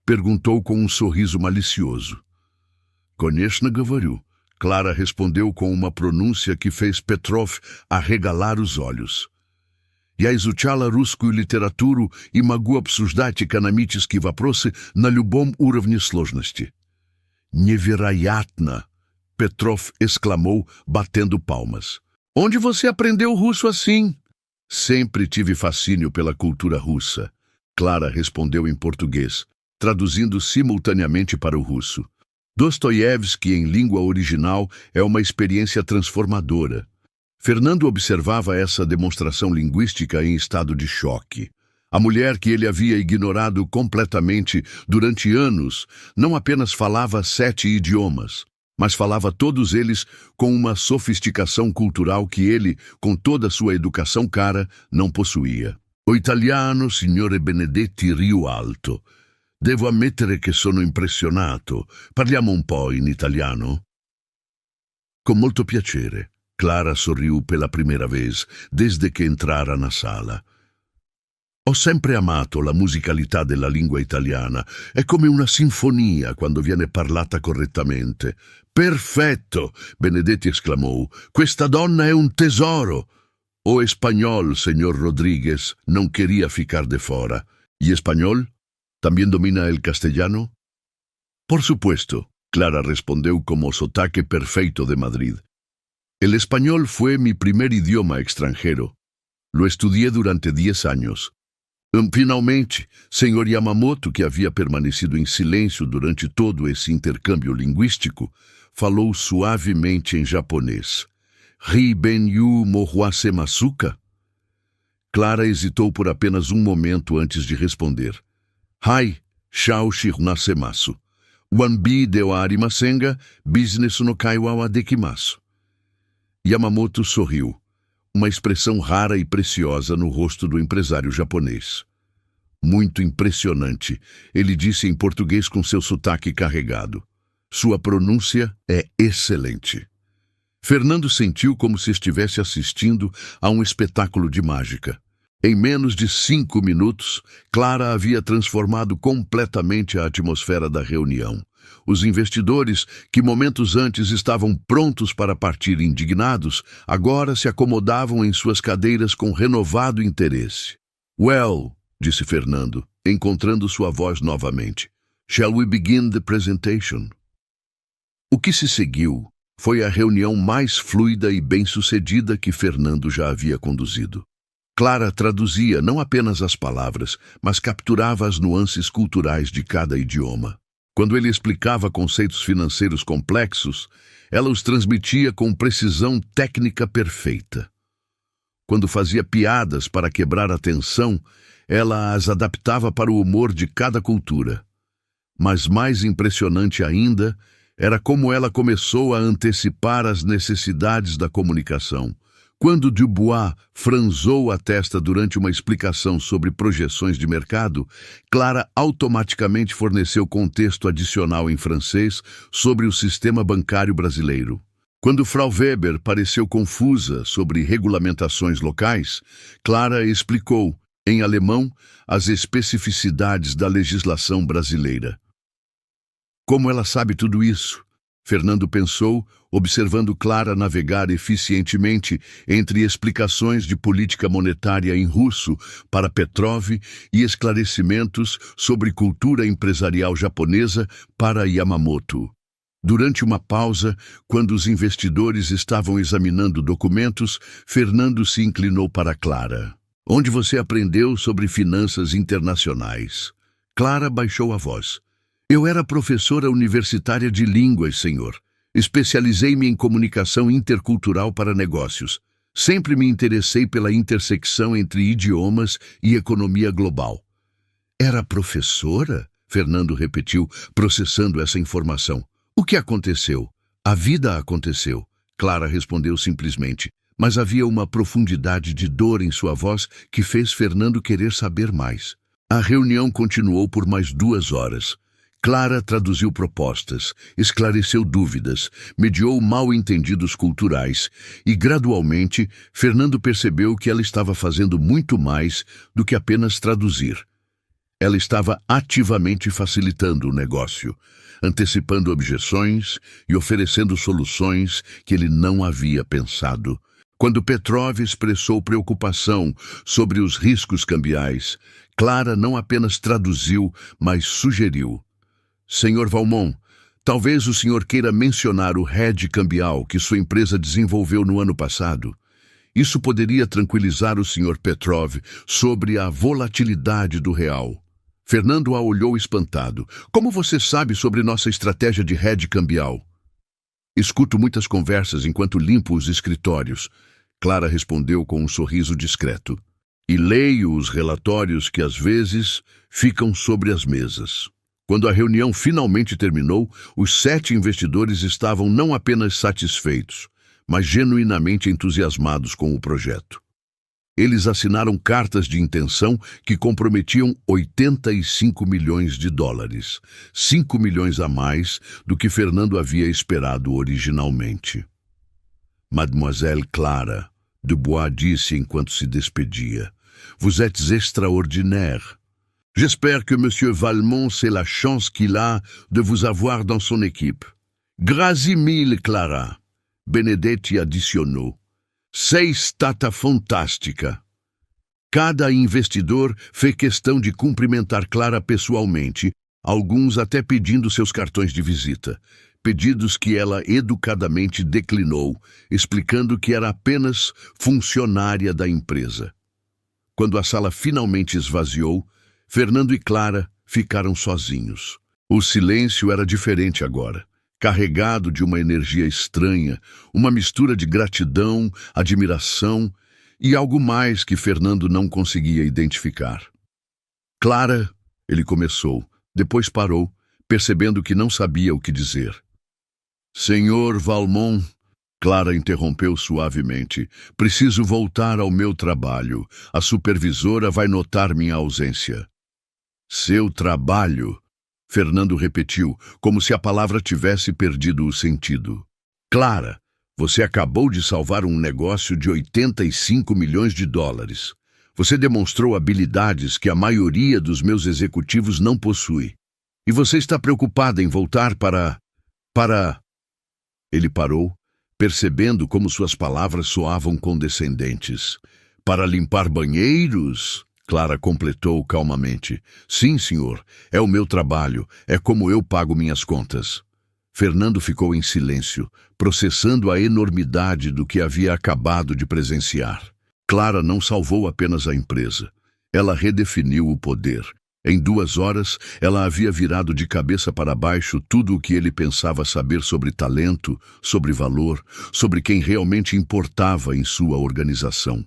Perguntou com um sorriso malicioso. Konechna govorю. Clara respondeu com uma pronúncia que fez Petrov arregalar os olhos. Я изучала русскую литературу и могу обсуждать экономические вопросы на любом уровне сложности. Невероятно! Petrov exclamou, batendo palmas. Onde você aprendeu russo assim? Sempre tive fascínio pela cultura russa. Clara respondeu em português, traduzindo simultaneamente para o russo. Dostoiévski em língua original é uma experiência transformadora. Fernando observava essa demonstração linguística em estado de choque. A mulher que ele havia ignorado completamente durante anos não apenas falava 7 idiomas, mas falava todos eles com uma sofisticação cultural que ele, com toda sua educação cara, não possuía. O italiano, signore Benedetti, riu alto. Devo ammettere che sono impressionato. Parliamo un po' in italiano? Con molto piacere. Clara sorriu pela primeira vez, desde que entrara na sala. Ho sempre amato la musicalità della lingua italiana. È come una sinfonia quando viene parlata correttamente. Perfetto! Benedetti esclamou. Questa donna è un tesoro! O espanhol, senhor Rodrigues, não queria ficar de fora. E espanhol? Também domina el castellano? Por supuesto, Clara respondeu como sotaque perfeito de Madrid. El español fue mi primer idioma extranjero. Lo estudié durante 10 años. Finalmente, senhor Yamamoto, que havia permanecido em silêncio durante todo esse intercâmbio linguístico, falou suavemente em japonês. Ri ben yu mohwase masuka? Clara hesitou por apenas um momento antes de responder. Hai, shao shirunasemasu. Wanbi de wa arimasen, business no kai wa dekimasu. Yamamoto sorriu, uma expressão rara e preciosa no rosto do empresário japonês. Muito impressionante, ele disse em português com seu sotaque carregado. Sua pronúncia é excelente. Fernando sentiu como se estivesse assistindo a um espetáculo de mágica. Em menos de 5 minutos, Clara havia transformado completamente a atmosfera da reunião. Os investidores, que momentos antes estavam prontos para partir indignados, agora se acomodavam em suas cadeiras com renovado interesse. Well, disse Fernando, encontrando sua voz novamente. Shall we begin the presentation? O que se seguiu foi a reunião mais fluida e bem-sucedida que Fernando já havia conduzido. Clara traduzia não apenas as palavras, mas capturava as nuances culturais de cada idioma. Quando ele explicava conceitos financeiros complexos, ela os transmitia com precisão técnica perfeita. Quando fazia piadas para quebrar a tensão, ela as adaptava para o humor de cada cultura. Mas mais impressionante ainda era como ela começou a antecipar as necessidades da comunicação. Quando Dubois franzou a testa durante uma explicação sobre projeções de mercado, Clara automaticamente forneceu contexto adicional em francês sobre o sistema bancário brasileiro. Quando Frau Weber pareceu confusa sobre regulamentações locais, Clara explicou, em alemão, as especificidades da legislação brasileira. Como ela sabe tudo isso? Fernando pensou, observando Clara navegar eficientemente entre explicações de política monetária em russo para Petrov e esclarecimentos sobre cultura empresarial japonesa para Yamamoto. Durante uma pausa, quando os investidores estavam examinando documentos, Fernando se inclinou para Clara. Onde você aprendeu sobre finanças internacionais? Clara baixou a voz. Eu era professora universitária de línguas, senhor. Especializei-me em comunicação intercultural para negócios. Sempre me interessei pela intersecção entre idiomas e economia global. Era professora? Fernando repetiu, processando essa informação. O que aconteceu? A vida aconteceu. Clara respondeu simplesmente, mas havia uma profundidade de dor em sua voz que fez Fernando querer saber mais. A reunião continuou por mais 2 horas. Clara traduziu propostas, esclareceu dúvidas, mediou mal-entendidos culturais e, gradualmente, Fernando percebeu que ela estava fazendo muito mais do que apenas traduzir. Ela estava ativamente facilitando o negócio, antecipando objeções e oferecendo soluções que ele não havia pensado. Quando Petrov expressou preocupação sobre os riscos cambiais, Clara não apenas traduziu, mas sugeriu: Senhor Valmont, talvez o senhor queira mencionar o hedge cambial que sua empresa desenvolveu no ano passado. Isso poderia tranquilizar o senhor Petrov sobre a volatilidade do real. Fernando a olhou espantado. Como você sabe sobre nossa estratégia de hedge cambial? Escuto muitas conversas enquanto limpo os escritórios. Clara respondeu com um sorriso discreto. E leio os relatórios que às vezes ficam sobre as mesas. Quando a reunião finalmente terminou, os 7 investidores estavam não apenas satisfeitos, mas genuinamente entusiasmados com o projeto. Eles assinaram cartas de intenção que comprometiam 85 milhões de dólares, 5 milhões a mais do que Fernando havia esperado originalmente. Mademoiselle Clara Dubois disse enquanto se despedia: Vous êtes extraordinaire. J'espère que Monsieur Valmont sait la chance qu'il a de vous avoir dans son équipe. Grazie mille, Clara. Benedetti adicionou. Sei stata fantástica. Cada investidor fez questão de cumprimentar Clara pessoalmente, alguns até pedindo seus cartões de visita, pedidos que ela educadamente declinou, explicando que era apenas funcionária da empresa. Quando a sala finalmente esvaziou, Fernando e Clara ficaram sozinhos. O silêncio era diferente agora, carregado de uma energia estranha, uma mistura de gratidão, admiração e algo mais que Fernando não conseguia identificar. Clara, ele começou, depois parou, percebendo que não sabia o que dizer. Senhor Valmont, Clara interrompeu suavemente, preciso voltar ao meu trabalho. A supervisora vai notar minha ausência. Seu trabalho? Fernando repetiu, como se a palavra tivesse perdido o sentido. Clara, você acabou de salvar um negócio de 85 milhões de dólares. Você demonstrou habilidades que a maioria dos meus executivos não possui. E você está preocupada em voltar para... Ele parou, percebendo como suas palavras soavam condescendentes. Para limpar banheiros? Clara completou calmamente. Sim, senhor, é o meu trabalho, é como eu pago minhas contas. Fernando ficou em silêncio, processando a enormidade do que havia acabado de presenciar. Clara não salvou apenas a empresa. Ela redefiniu o poder. Em 2 horas, ela havia virado de cabeça para baixo tudo o que ele pensava saber sobre talento, sobre valor, sobre quem realmente importava em sua organização.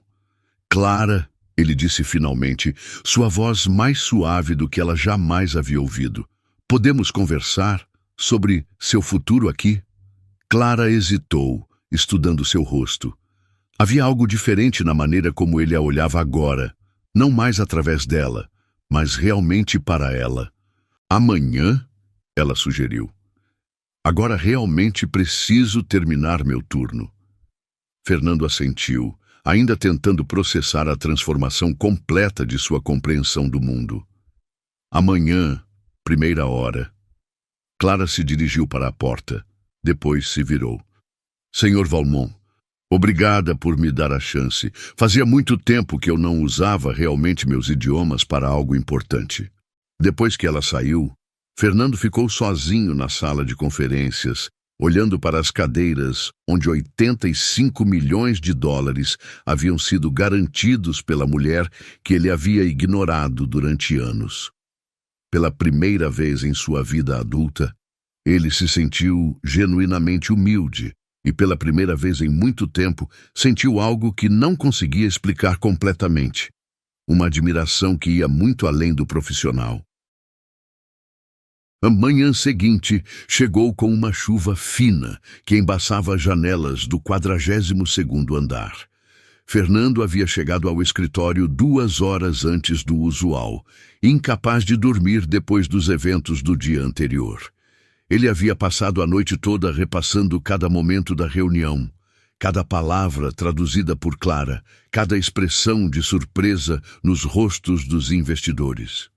Clara, ele disse finalmente, sua voz mais suave do que ela jamais havia ouvido. Podemos conversar sobre seu futuro aqui? Clara hesitou, estudando seu rosto. Havia algo diferente na maneira como ele a olhava agora, não mais através dela, mas realmente para ela. Amanhã? Ela sugeriu. Agora realmente preciso terminar meu turno. Fernando assentiu, ainda tentando processar a transformação completa de sua compreensão do mundo. Amanhã, 1h. Clara se dirigiu para a porta, depois se virou. Senhor Valmont, obrigada por me dar a chance. Fazia muito tempo que eu não usava realmente meus idiomas para algo importante. Depois que ela saiu, Fernando ficou sozinho na sala de conferências, olhando para as cadeiras onde 85 milhões de dólares haviam sido garantidos pela mulher que ele havia ignorado durante anos. Pela primeira vez em sua vida adulta, ele se sentiu genuinamente humilde e pela primeira vez em muito tempo sentiu algo que não conseguia explicar completamente. Uma admiração que ia muito além do profissional. A manhã seguinte chegou com uma chuva fina que embaçava as janelas do 42º andar. Fernando havia chegado ao escritório 2 horas antes do usual, incapaz de dormir depois dos eventos do dia anterior. Ele havia passado a noite toda repassando cada momento da reunião, cada palavra traduzida por Clara, cada expressão de surpresa nos rostos dos investidores.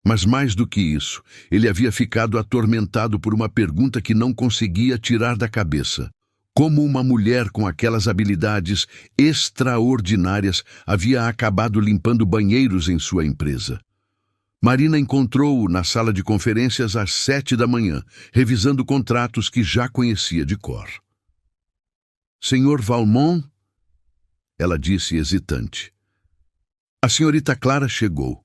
Mas mais do que isso, ele havia ficado atormentado por uma pergunta que não conseguia tirar da cabeça. Como uma mulher com aquelas habilidades extraordinárias havia acabado limpando banheiros em sua empresa? Marina encontrou-o na sala de conferências às 7 da manhã, revisando contratos que já conhecia de cor. Senhor Valmont? Ela disse hesitante. A senhorita Clara chegou.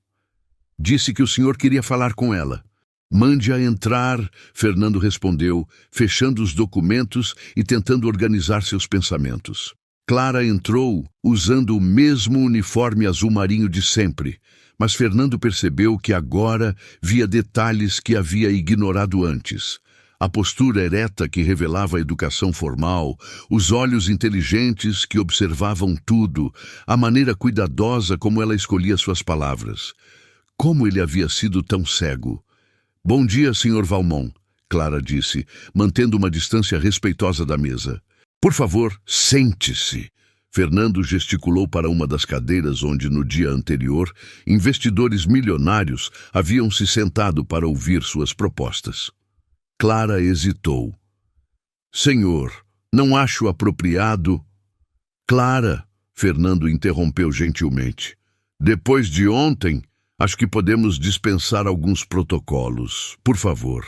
Disse que o senhor queria falar com ela. Mande-a entrar, Fernando respondeu, fechando os documentos e tentando organizar seus pensamentos. Clara entrou, usando o mesmo uniforme azul marinho de sempre, mas Fernando percebeu que agora via detalhes que havia ignorado antes. A postura ereta que revelava a educação formal, os olhos inteligentes que observavam tudo, a maneira cuidadosa como ela escolhia suas palavras. Como ele havia sido tão cego? Bom dia, Sr. Valmont, Clara disse, mantendo uma distância respeitosa da mesa. Por favor, sente-se. Fernando gesticulou para uma das cadeiras onde, no dia anterior, investidores milionários haviam se sentado para ouvir suas propostas. Clara hesitou. Senhor, não acho apropriado... Clara, Fernando interrompeu gentilmente. Depois de ontem... Acho que podemos dispensar alguns protocolos. Por favor.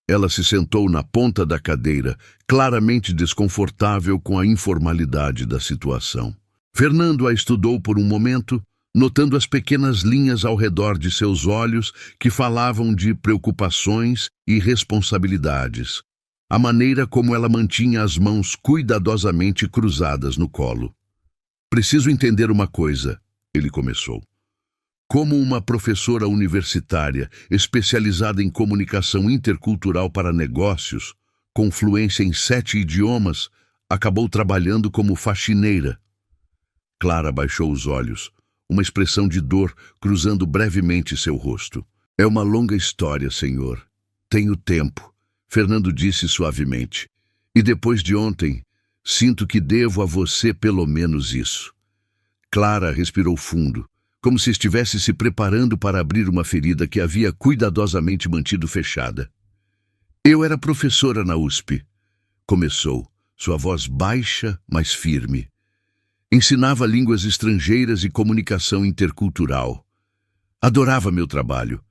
Ela se sentou na ponta da cadeira, claramente desconfortável com a informalidade da situação. Fernando a estudou por um momento, notando as pequenas linhas ao redor de seus olhos que falavam de preocupações e responsabilidades. A maneira como ela mantinha as mãos cuidadosamente cruzadas no colo. Preciso entender uma coisa, ele começou. Como uma professora universitária especializada em comunicação intercultural para negócios, com fluência em 7 idiomas, acabou trabalhando como faxineira. Clara baixou os olhos, uma expressão de dor cruzando brevemente seu rosto. É uma longa história, senhor. Tenho tempo, Fernando disse suavemente. E depois de ontem, sinto que devo a você pelo menos isso. Clara respirou fundo, como se estivesse se preparando para abrir uma ferida que havia cuidadosamente mantido fechada. Eu era professora na USP, começou, sua voz baixa, mas firme. Ensinava línguas estrangeiras e comunicação intercultural. Adorava meu trabalho.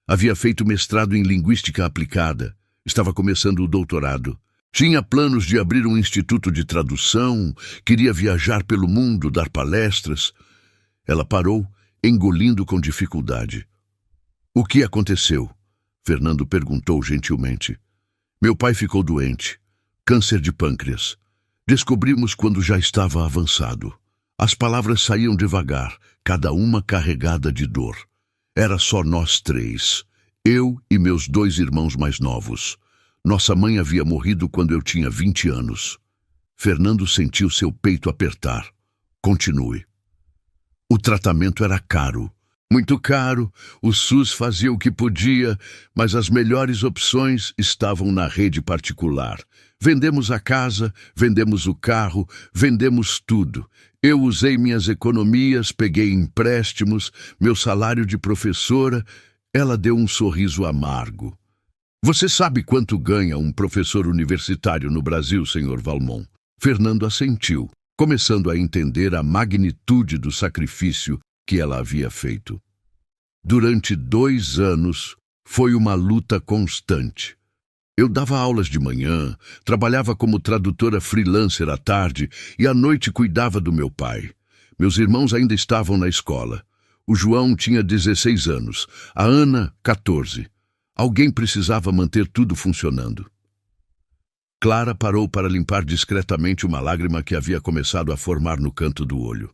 Havia feito mestrado em linguística aplicada. Estava começando o doutorado. Tinha planos de abrir um instituto de tradução, queria viajar pelo mundo, dar palestras. Ela parou, engolindo com dificuldade. O que aconteceu? Fernando perguntou gentilmente. Meu pai ficou doente. Câncer de pâncreas. Descobrimos quando já estava avançado. As palavras saíam devagar, cada uma carregada de dor. Era só nós 3. Eu e meus 2 irmãos mais novos. Nossa mãe havia morrido quando eu tinha 20 anos. Fernando sentiu seu peito apertar. Continue. O tratamento era caro. Muito caro, o SUS fazia o que podia, mas as melhores opções estavam na rede particular. Vendemos a casa, vendemos o carro, vendemos tudo. Eu usei minhas economias, peguei empréstimos, meu salário de professora. Ela deu um sorriso amargo. Você sabe quanto ganha um professor universitário no Brasil, Sr. Valmont? Fernando assentiu, começando a entender a magnitude do sacrifício que ela havia feito. Durante 2 anos, foi uma luta constante. Eu dava aulas de manhã, trabalhava como tradutora freelancer à tarde e à noite cuidava do meu pai. Meus irmãos ainda estavam na escola. O João tinha 16 anos, a Ana, 14. Alguém precisava manter tudo funcionando. Clara parou para limpar discretamente uma lágrima que havia começado a formar no canto do olho.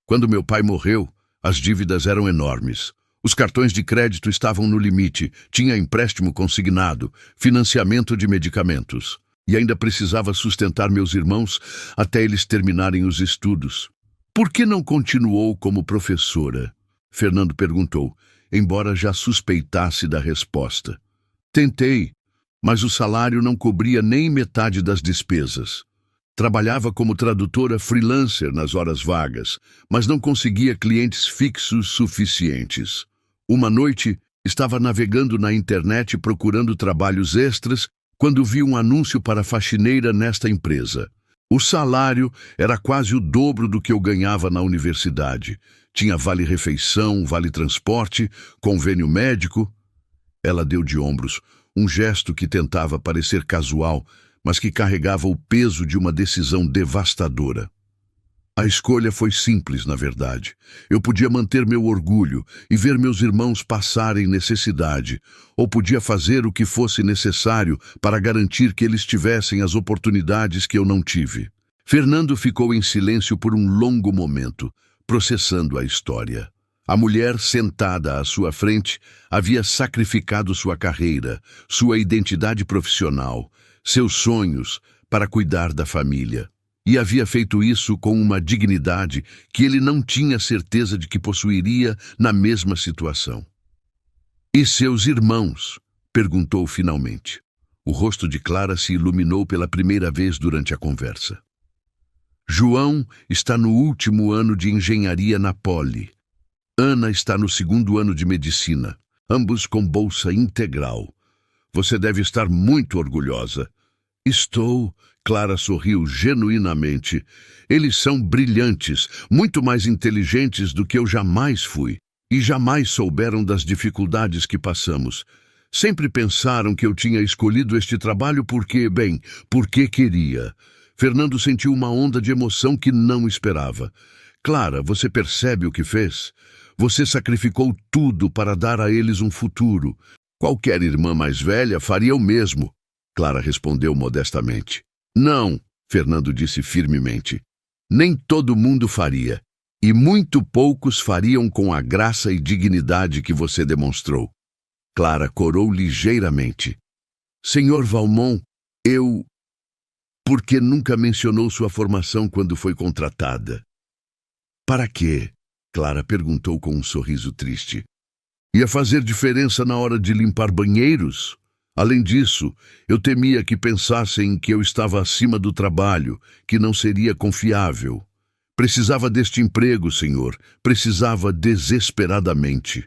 Quando meu pai morreu, as dívidas eram enormes. Os cartões de crédito estavam no limite, tinha empréstimo consignado, financiamento de medicamentos. E ainda precisava sustentar meus irmãos até eles terminarem os estudos. Por que não continuou como professora? Fernando perguntou, embora já suspeitasse da resposta. Tentei, mas o salário não cobria nem metade das despesas. Trabalhava como tradutora freelancer nas horas vagas, mas não conseguia clientes fixos suficientes. Uma noite, estava navegando na internet procurando trabalhos extras quando vi um anúncio para faxineira nesta empresa. O salário era quase o dobro do que eu ganhava na universidade. Tinha vale-refeição, vale-transporte, convênio médico. Ela deu de ombros, um gesto que tentava parecer casual, mas que carregava o peso de uma decisão devastadora. A escolha foi simples, na verdade. Eu podia manter meu orgulho e ver meus irmãos passarem necessidade, ou podia fazer o que fosse necessário para garantir que eles tivessem as oportunidades que eu não tive. Fernando ficou em silêncio por um longo momento, processando a história. A mulher sentada à sua frente havia sacrificado sua carreira, sua identidade profissional, seus sonhos para cuidar da família. E havia feito isso com uma dignidade que ele não tinha certeza de que possuiria na mesma situação. "E seus irmãos?" perguntou finalmente. O rosto de Clara se iluminou pela primeira vez durante a conversa. "João está no último ano de engenharia na Poli. Ana está no segundo ano de medicina, ambos com bolsa integral. Você deve estar muito orgulhosa." "Estou." Clara sorriu genuinamente. "Eles são brilhantes, muito mais inteligentes do que eu jamais fui, e jamais souberam das dificuldades que passamos. Sempre pensaram que eu tinha escolhido este trabalho porque queria." Fernando sentiu uma onda de emoção que não esperava. "Clara, você percebe o que fez? Você sacrificou tudo para dar a eles um futuro. Qualquer irmã mais velha faria o mesmo." Clara respondeu modestamente. "Não," Fernando disse firmemente. "Nem todo mundo faria, e muito poucos fariam com a graça e dignidade que você demonstrou." Clara corou ligeiramente. "Senhor Valmont, por que nunca mencionou sua formação quando foi contratada?" "Para quê?" Clara perguntou com um sorriso triste. "Ia fazer diferença na hora de limpar banheiros? Além disso, eu temia que pensassem que eu estava acima do trabalho, que não seria confiável. Precisava deste emprego, senhor. Precisava desesperadamente."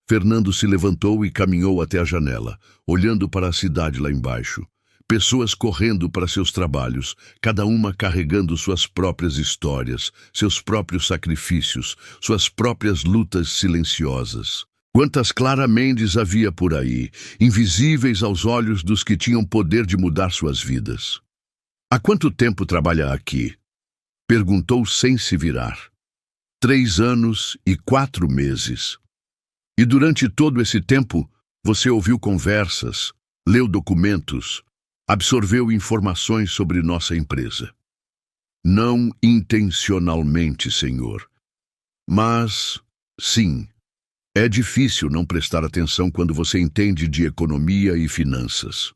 Fernando se levantou e caminhou até a janela, olhando para a cidade lá embaixo. Pessoas correndo para seus trabalhos, cada uma carregando suas próprias histórias, seus próprios sacrifícios, suas próprias lutas silenciosas. Quantas Clara Mendes havia por aí, invisíveis aos olhos dos que tinham poder de mudar suas vidas. "Há quanto tempo trabalha aqui?" perguntou sem se virar. 3 anos e 4 meses. "E durante todo esse tempo, você ouviu conversas, leu documentos, absorveu informações sobre nossa empresa?" "Não intencionalmente, senhor. Mas, sim. É difícil não prestar atenção quando você entende de economia e finanças."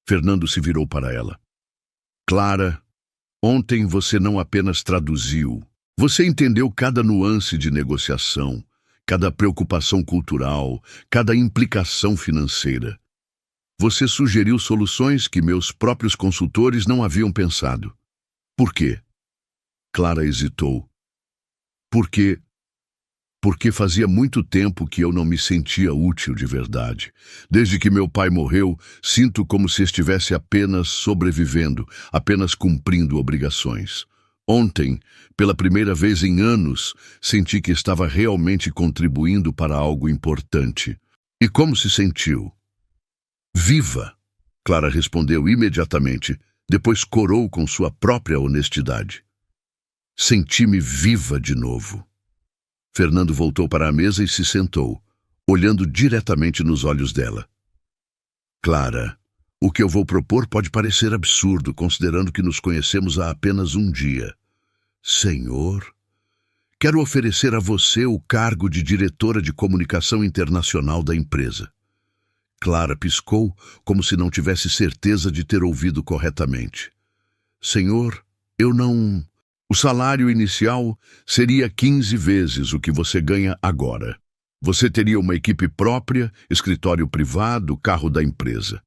Fernando se virou para ela. "Clara, ontem você não apenas traduziu. Você entendeu cada nuance de negociação, cada preocupação cultural, cada implicação financeira. Você sugeriu soluções que meus próprios consultores não haviam pensado. Por quê?" Clara hesitou. Porque fazia muito tempo que eu não me sentia útil de verdade. Desde que meu pai morreu, sinto como se estivesse apenas sobrevivendo, apenas cumprindo obrigações. Ontem, pela primeira vez em anos, senti que estava realmente contribuindo para algo importante. E como se sentiu? "Viva!" Clara respondeu imediatamente, depois corou com sua própria honestidade. "Senti-me viva de novo." Fernando voltou para a mesa e se sentou, olhando diretamente nos olhos dela. "Clara, o que eu vou propor pode parecer absurdo, considerando que nos conhecemos há apenas um dia." "Senhor, quero oferecer a você o cargo de diretora de comunicação internacional da empresa." Clara piscou, como se não tivesse certeza de ter ouvido corretamente. "Senhor, eu não... O salário inicial seria 15 vezes o que você ganha agora. Você teria uma equipe própria, escritório privado, carro da empresa.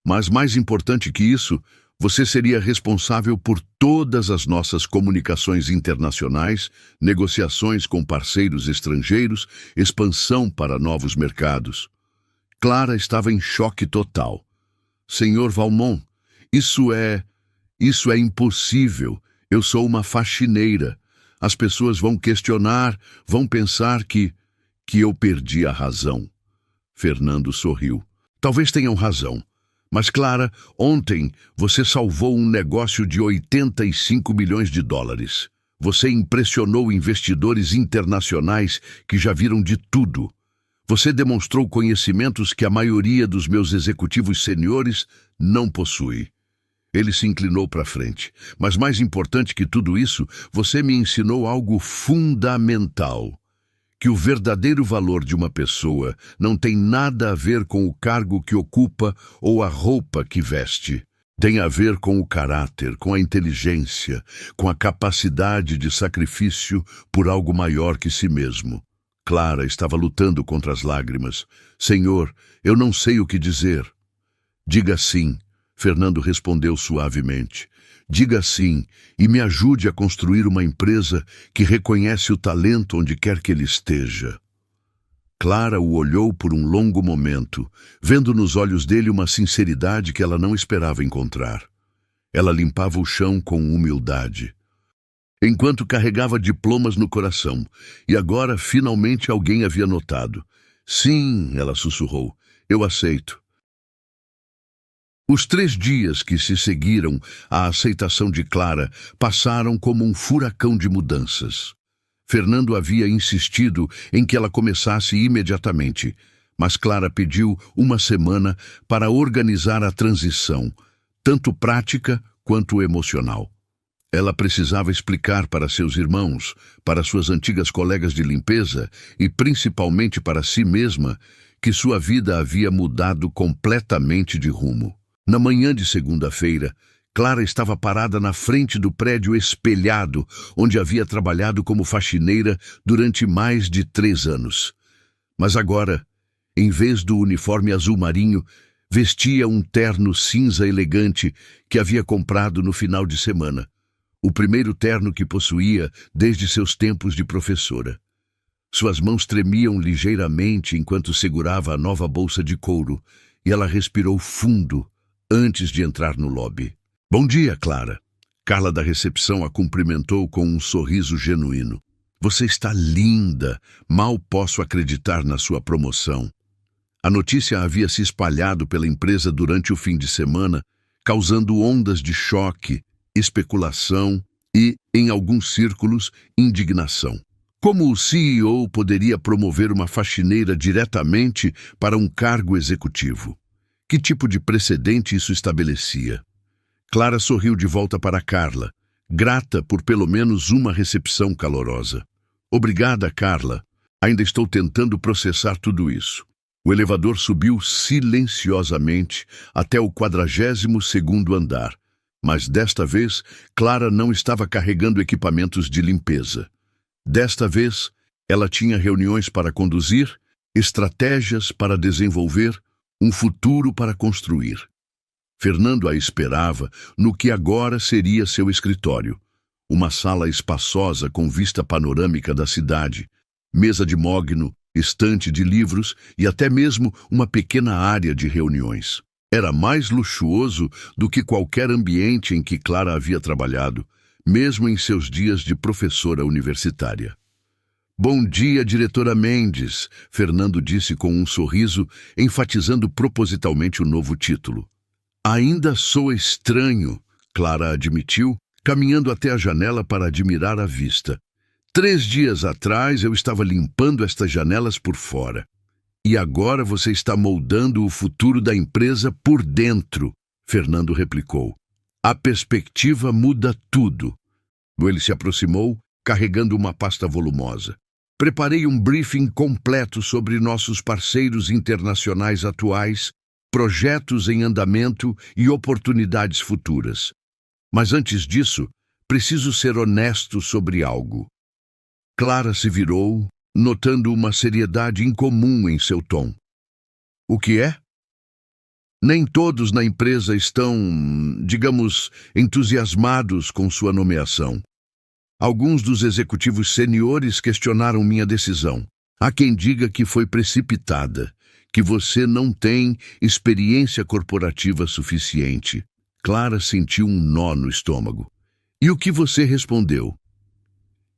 Mas mais importante que isso, Você seria responsável por todas as nossas comunicações internacionais, negociações com parceiros estrangeiros, expansão para novos mercados. Clara estava em choque total. Senhor Valmont, isso é impossível. Eu sou uma faxineira. As pessoas vão questionar, vão pensar que eu perdi a razão. Fernando sorriu. Talvez tenham razão. Mas, Clara, ontem você salvou um negócio de 85 milhões de dólares. Você impressionou investidores internacionais que já viram de tudo. Você demonstrou conhecimentos que a maioria dos meus executivos seniores não possui. Ele se inclinou para frente. Mas mais importante que tudo isso, você me ensinou algo fundamental. Que o verdadeiro valor de uma pessoa não tem nada a ver com o cargo que ocupa ou a roupa que veste. Tem a ver com o caráter, com a inteligência, com a capacidade de sacrifício por algo maior que si mesmo. Clara estava lutando contra as lágrimas. Senhor, eu não sei o que dizer. Diga sim, Fernando respondeu suavemente. Diga sim e me ajude a construir uma empresa que reconhece o talento onde quer que ele esteja. Clara o olhou por um longo momento, vendo nos olhos dele uma sinceridade que ela não esperava encontrar. Ela limpava o chão com humildade, enquanto carregava diplomas no coração, e agora finalmente alguém havia notado. Sim, ela sussurrou, eu aceito. Os 3 dias que se seguiram à aceitação de Clara passaram como um furacão de mudanças. Fernando havia insistido em que ela começasse imediatamente, mas Clara pediu uma semana para organizar a transição, tanto prática quanto emocional. Ela precisava explicar para seus irmãos, para suas antigas colegas de limpeza e principalmente para si mesma que sua vida havia mudado completamente de rumo. Na manhã de segunda-feira, Clara estava parada na frente do prédio espelhado, onde havia trabalhado como faxineira durante mais de 3 anos. Mas agora, em vez do uniforme azul marinho, vestia um terno cinza elegante que havia comprado no final de semana. O primeiro terno que possuía desde seus tempos de professora. Suas mãos tremiam ligeiramente enquanto segurava a nova bolsa de couro, e ela respirou fundo antes de entrar no lobby. Bom dia, Clara. Carla da recepção a cumprimentou com um sorriso genuíno. Você está linda. Mal posso acreditar na sua promoção. A notícia havia se espalhado pela empresa durante o fim de semana, causando ondas de choque, especulação e, em alguns círculos, indignação. Como o CEO poderia promover uma faxineira diretamente para um cargo executivo? Que tipo de precedente isso estabelecia? Clara sorriu de volta para Carla, grata por pelo menos uma recepção calorosa. Obrigada, Carla. Ainda estou tentando processar tudo isso. O elevador subiu silenciosamente até o 42º andar, mas desta vez Clara não estava carregando equipamentos de limpeza. Desta vez, ela tinha reuniões para conduzir, estratégias para desenvolver, um futuro para construir. Fernando a esperava no que agora seria seu escritório. Uma sala espaçosa com vista panorâmica da cidade, mesa de mogno, estante de livros e até mesmo uma pequena área de reuniões. Era mais luxuoso do que qualquer ambiente em que Clara havia trabalhado, mesmo em seus dias de professora universitária. Bom dia, diretora Mendes, Fernando disse com um sorriso, enfatizando propositalmente o novo título. Ainda sou estranho, Clara admitiu, caminhando até a janela para admirar a vista. 3 dias atrás eu estava limpando estas janelas por fora. E agora você está moldando o futuro da empresa por dentro, Fernando replicou. A perspectiva muda tudo. Ele se aproximou, carregando uma pasta volumosa. Preparei um briefing completo sobre nossos parceiros internacionais atuais, projetos em andamento e oportunidades futuras. Mas antes disso, preciso ser honesto sobre algo. Clara se virou, notando uma seriedade incomum em seu tom. O que é? Nem todos na empresa estão, digamos, entusiasmados com sua nomeação. Alguns dos executivos seniores questionaram minha decisão. Há quem diga que foi precipitada, que você não tem experiência corporativa suficiente. Clara sentiu um nó no estômago. E o que você respondeu?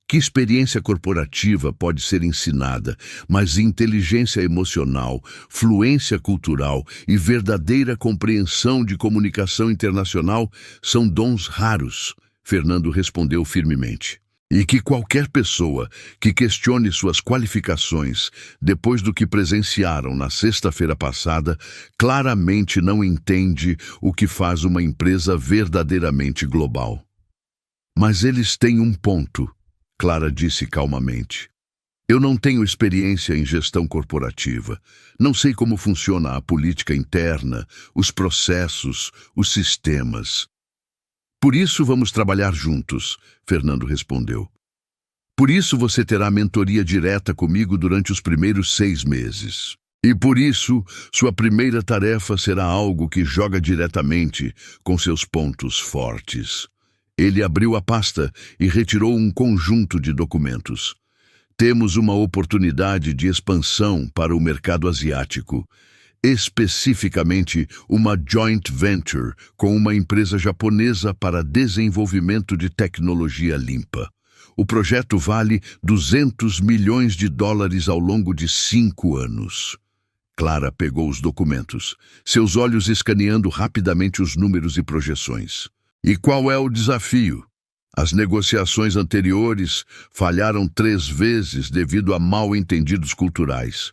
Que experiência corporativa pode ser ensinada, mas inteligência emocional, fluência cultural e verdadeira compreensão de comunicação internacional são dons raros, Fernando respondeu firmemente. E que qualquer pessoa que questione suas qualificações depois do que presenciaram na sexta-feira passada claramente não entende o que faz uma empresa verdadeiramente global. Mas eles têm um ponto, Clara disse calmamente. Eu não tenho experiência em gestão corporativa. Não sei como funciona a política interna, os processos, os sistemas. Por isso vamos trabalhar juntos, Fernando respondeu. Por isso você terá mentoria direta comigo durante os primeiros 6 meses. E por isso, sua primeira tarefa será algo que joga diretamente com seus pontos fortes. Ele abriu a pasta e retirou um conjunto de documentos. Temos uma oportunidade de expansão para o mercado asiático, especificamente uma joint venture com uma empresa japonesa para desenvolvimento de tecnologia limpa. O projeto vale $200 milhões ao longo de 5 anos. Clara pegou os documentos, seus olhos escaneando rapidamente os números e projeções. E qual é o desafio? As negociações anteriores falharam 3 vezes devido a mal-entendidos culturais.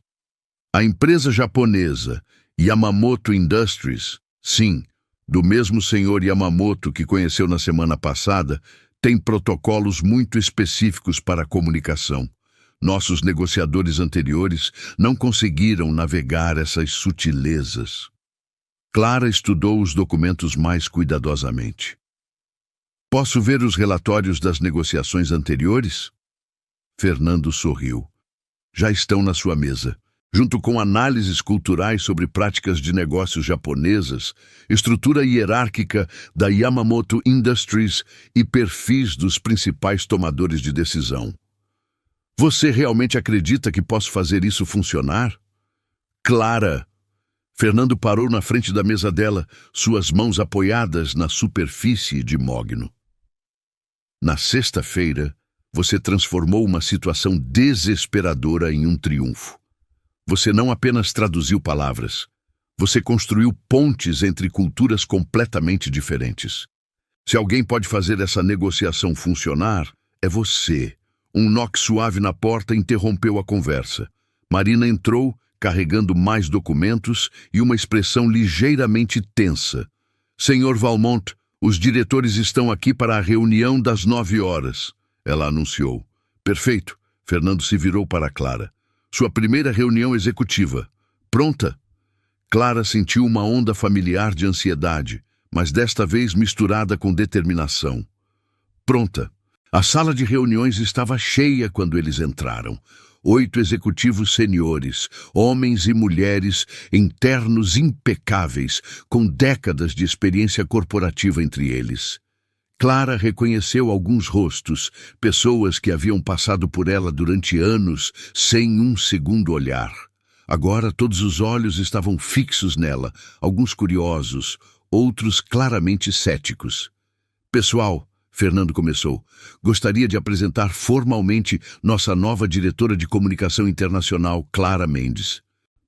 A empresa japonesa, Yamamoto Industries, sim, do mesmo senhor Yamamoto que conheceu na semana passada, tem protocolos muito específicos para a comunicação. Nossos negociadores anteriores não conseguiram navegar essas sutilezas. Clara estudou os documentos mais cuidadosamente. Posso ver os relatórios das negociações anteriores? Fernando sorriu. Já estão na sua mesa, junto com análises culturais sobre práticas de negócios japonesas, estrutura hierárquica da Yamamoto Industries e perfis dos principais tomadores de decisão. Você realmente acredita que posso fazer isso funcionar? Clara! Fernando parou na frente da mesa dela, suas mãos apoiadas na superfície de mogno. Na sexta-feira, você transformou uma situação desesperadora em um triunfo. Você não apenas traduziu palavras, você construiu pontes entre culturas completamente diferentes. Se alguém pode fazer essa negociação funcionar, é você. Um knock suave na porta interrompeu a conversa. Marina entrou, carregando mais documentos e uma expressão ligeiramente tensa. Senhor Valmont, os diretores estão aqui para a reunião das 9 horas, ela anunciou. Perfeito, Fernando se virou para Clara. Sua primeira reunião executiva. Pronta? Clara sentiu uma onda familiar de ansiedade, mas desta vez misturada com determinação. Pronta. A sala de reuniões estava cheia quando eles entraram. 8 executivos seniores, homens e mulheres, internos impecáveis, com décadas de experiência corporativa entre eles. Clara reconheceu alguns rostos, pessoas que haviam passado por ela durante anos, sem um segundo olhar. Agora todos os olhos estavam fixos nela, alguns curiosos, outros claramente céticos. Pessoal, Fernando começou, gostaria de apresentar formalmente nossa nova diretora de comunicação internacional, Clara Mendes.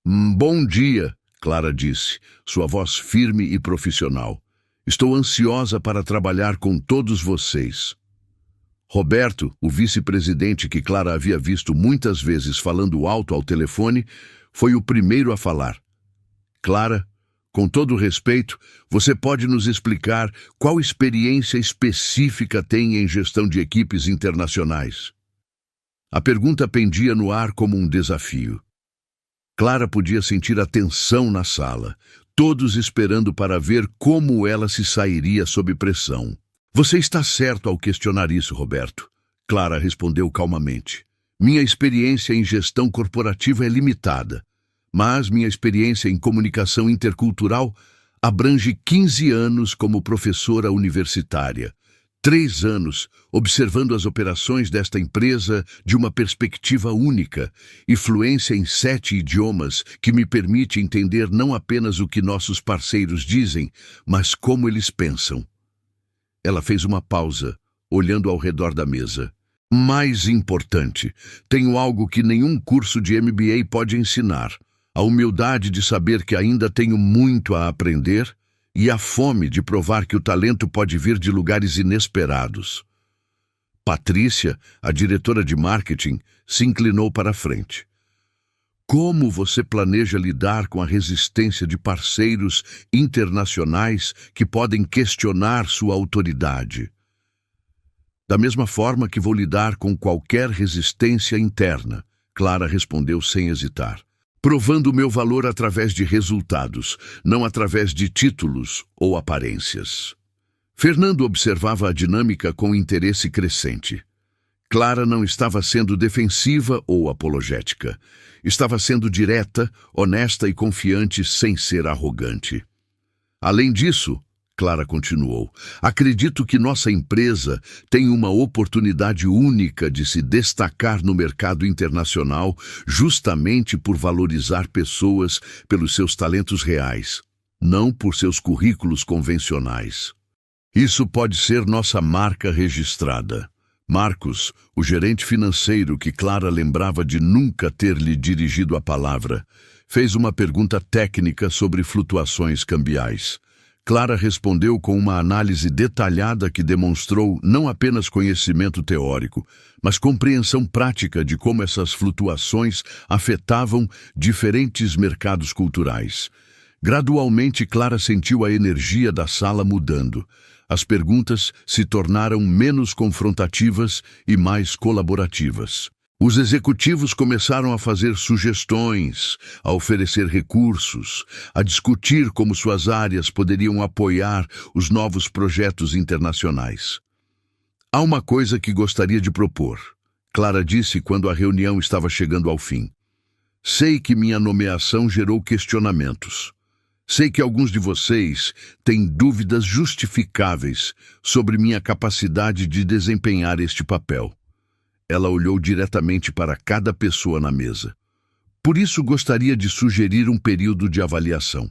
Bom dia, Clara disse, sua voz firme e profissional. Estou ansiosa para trabalhar com todos vocês. Roberto, o vice-presidente que Clara havia visto muitas vezes falando alto ao telefone, foi o primeiro a falar. Clara, com todo respeito, você pode nos explicar qual experiência específica tem em gestão de equipes internacionais? A pergunta pendia no ar como um desafio. Clara podia sentir a tensão na sala, todos esperando para ver como ela se sairia sob pressão. Você está certo ao questionar isso, Roberto, Clara respondeu calmamente. Minha experiência em gestão corporativa é limitada. Mas minha experiência em comunicação intercultural abrange 15 anos como professora universitária, 3 anos observando as operações desta empresa de uma perspectiva única e fluência em 7 idiomas que me permite entender não apenas o que nossos parceiros dizem, mas como eles pensam. Ela fez uma pausa, olhando ao redor da mesa. Mais importante, tenho algo que nenhum curso de MBA pode ensinar: a humildade de saber que ainda tenho muito a aprender e a fome de provar que o talento pode vir de lugares inesperados. Patrícia, a diretora de marketing, se inclinou para a frente. Como você planeja lidar com a resistência de parceiros internacionais que podem questionar sua autoridade? Da mesma forma que vou lidar com qualquer resistência interna, Clara respondeu sem hesitar. Provando o meu valor através de resultados, não através de títulos ou aparências. Fernando observava a dinâmica com interesse crescente. Clara não estava sendo defensiva ou apologética. Estava sendo direta, honesta e confiante sem ser arrogante. Além disso, Clara continuou, acredito que nossa empresa tem uma oportunidade única de se destacar no mercado internacional justamente por valorizar pessoas pelos seus talentos reais, não por seus currículos convencionais. Isso pode ser nossa marca registrada. Marcos, o gerente financeiro que Clara lembrava de nunca ter lhe dirigido a palavra, fez uma pergunta técnica sobre flutuações cambiais. Clara respondeu com uma análise detalhada que demonstrou não apenas conhecimento teórico, mas compreensão prática de como essas flutuações afetavam diferentes mercados culturais. Gradualmente, Clara sentiu a energia da sala mudando. As perguntas se tornaram menos confrontativas e mais colaborativas. Os executivos começaram a fazer sugestões, a oferecer recursos, a discutir como suas áreas poderiam apoiar os novos projetos internacionais. Há uma coisa que gostaria de propor, Clara disse quando a reunião estava chegando ao fim. Sei que minha nomeação gerou questionamentos. Sei que alguns de vocês têm dúvidas justificáveis sobre minha capacidade de desempenhar este papel. Ela olhou diretamente para cada pessoa na mesa. Por isso gostaria de sugerir um período de avaliação.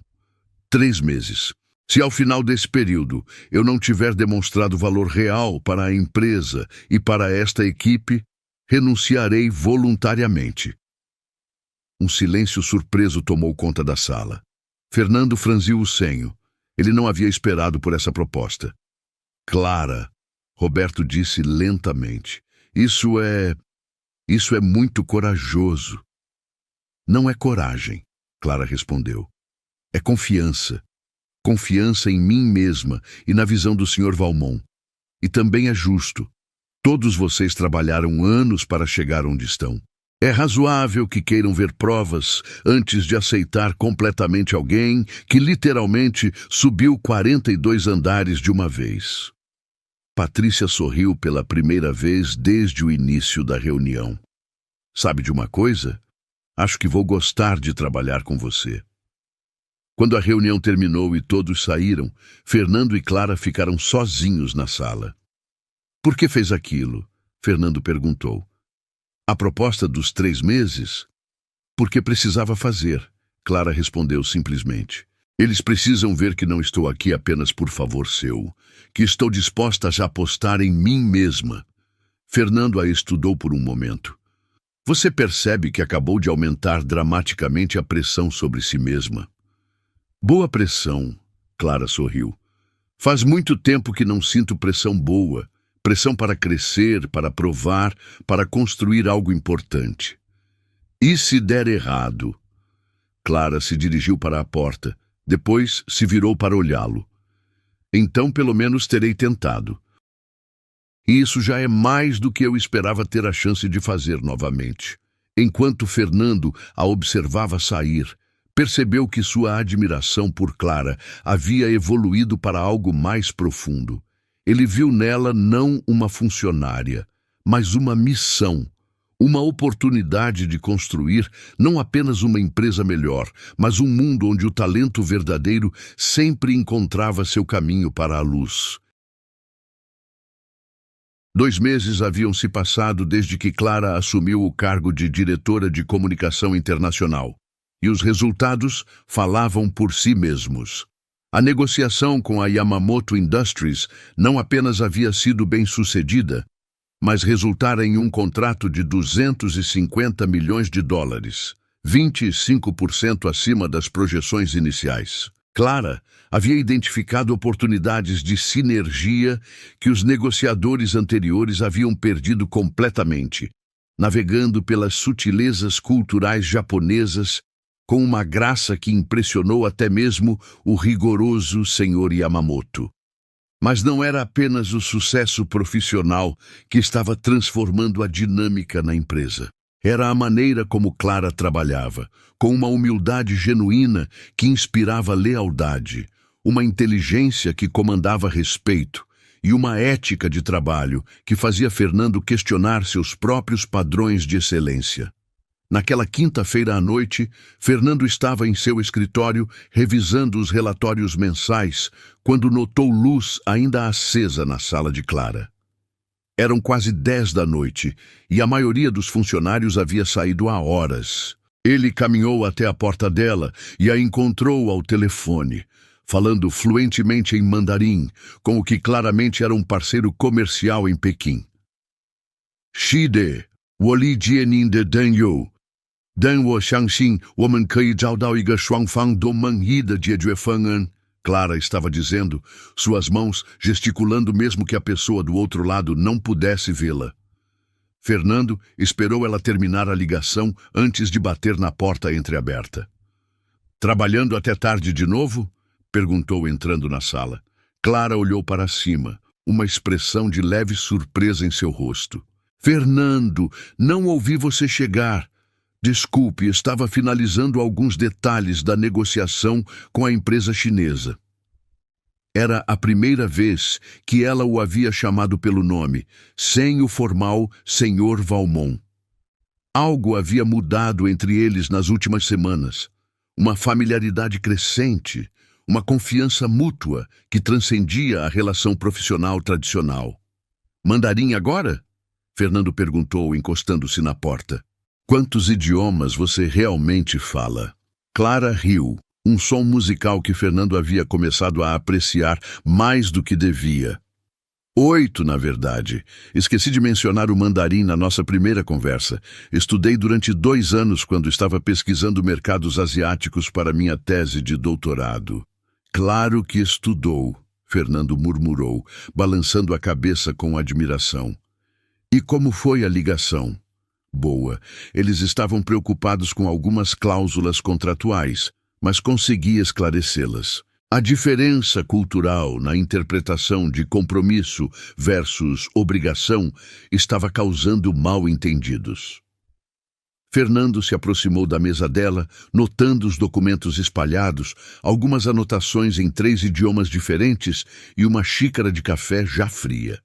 3 meses. Se ao final desse período eu não tiver demonstrado valor real para a empresa e para esta equipe, renunciarei voluntariamente. Um silêncio surpreso tomou conta da sala. Fernando franziu o senho. Ele não havia esperado por essa proposta. Clara, Roberto disse lentamente. Isso é muito corajoso. Não é coragem, Clara respondeu. É confiança. Confiança em mim mesma e na visão do Sr. Valmont. E também é justo. Todos vocês trabalharam anos para chegar onde estão. É razoável que queiram ver provas antes de aceitar completamente alguém que literalmente subiu 42 andares de uma vez. Patrícia sorriu pela primeira vez desde o início da reunião. Sabe de uma coisa? Acho que vou gostar de trabalhar com você. Quando a reunião terminou e todos saíram, Fernando e Clara ficaram sozinhos na sala. Por que fez aquilo? Fernando perguntou. A proposta dos 3 meses? Porque precisava fazer, Clara respondeu simplesmente. Eles precisam ver que não estou aqui apenas por favor seu, que estou disposta a já apostar em mim mesma. Fernando a estudou por um momento. Você percebe que acabou de aumentar dramaticamente a pressão sobre si mesma. Boa pressão, Clara sorriu. Faz muito tempo que não sinto pressão boa, pressão para crescer, para provar, para construir algo importante. E se der errado? Clara se dirigiu para a porta. Depois se virou para olhá-lo. Então, pelo menos, terei tentado. E isso já é mais do que eu esperava ter a chance de fazer novamente. Enquanto Fernando a observava sair, percebeu que sua admiração por Clara havia evoluído para algo mais profundo. Ele viu nela não uma funcionária, mas uma missão, Uma oportunidade de construir não apenas uma empresa melhor, mas um mundo onde o talento verdadeiro sempre encontrava seu caminho para a luz. 2 meses haviam se passado desde que Clara assumiu o cargo de diretora de comunicação internacional, e os resultados falavam por si mesmos. A negociação com a Yamamoto Industries não apenas havia sido bem-sucedida, mas resultara em um contrato de $250 milhões, 25% acima das projeções iniciais. Clara havia identificado oportunidades de sinergia que os negociadores anteriores haviam perdido completamente, navegando pelas sutilezas culturais japonesas com uma graça que impressionou até mesmo o rigoroso Sr. Yamamoto. Mas não era apenas o sucesso profissional que estava transformando a dinâmica na empresa. Era a maneira como Clara trabalhava, com uma humildade genuína que inspirava lealdade, uma inteligência que comandava respeito e uma ética de trabalho que fazia Fernando questionar seus próprios padrões de excelência. Naquela quinta-feira à noite, Fernando estava em seu escritório revisando os relatórios mensais quando notou luz ainda acesa na sala de Clara. Eram quase 10 da noite e a maioria dos funcionários havia saído há horas. Ele caminhou até a porta dela e a encontrou ao telefone, falando fluentemente em mandarim, com o que claramente era um parceiro comercial em Pequim. Shide, Woli Jienin de Danyu. Dan wo Shangxin, woman kei zhao dao iga shuangfang do manhida de Juefangan. Clara estava dizendo, suas mãos gesticulando mesmo que a pessoa do outro lado não pudesse vê-la. Fernando esperou ela terminar a ligação antes de bater na porta entreaberta. Trabalhando até tarde de novo? Perguntou entrando na sala. Clara olhou para cima, uma expressão de leve surpresa em seu rosto. Fernando, não ouvi você chegar. Desculpe, estava finalizando alguns detalhes da negociação com a empresa chinesa. Era a primeira vez que ela o havia chamado pelo nome, sem o formal Sr. Valmont. Algo havia mudado entre eles nas últimas semanas. Uma familiaridade crescente, uma confiança mútua que transcendia a relação profissional tradicional. Mandarim agora? Fernando perguntou, encostando-se na porta. Quantos idiomas você realmente fala? Clara riu, um som musical que Fernando havia começado a apreciar mais do que devia. 8, na verdade. Esqueci de mencionar o mandarim na nossa primeira conversa. Estudei durante 2 anos quando estava pesquisando mercados asiáticos para minha tese de doutorado. Claro que estudou, Fernando murmurou, balançando a cabeça com admiração. E como foi a ligação? Boa. Eles estavam preocupados com algumas cláusulas contratuais, mas consegui esclarecê-las. A diferença cultural na interpretação de compromisso versus obrigação estava causando mal-entendidos. Fernando se aproximou da mesa dela, notando os documentos espalhados, algumas anotações em 3 idiomas diferentes e uma xícara de café já fria.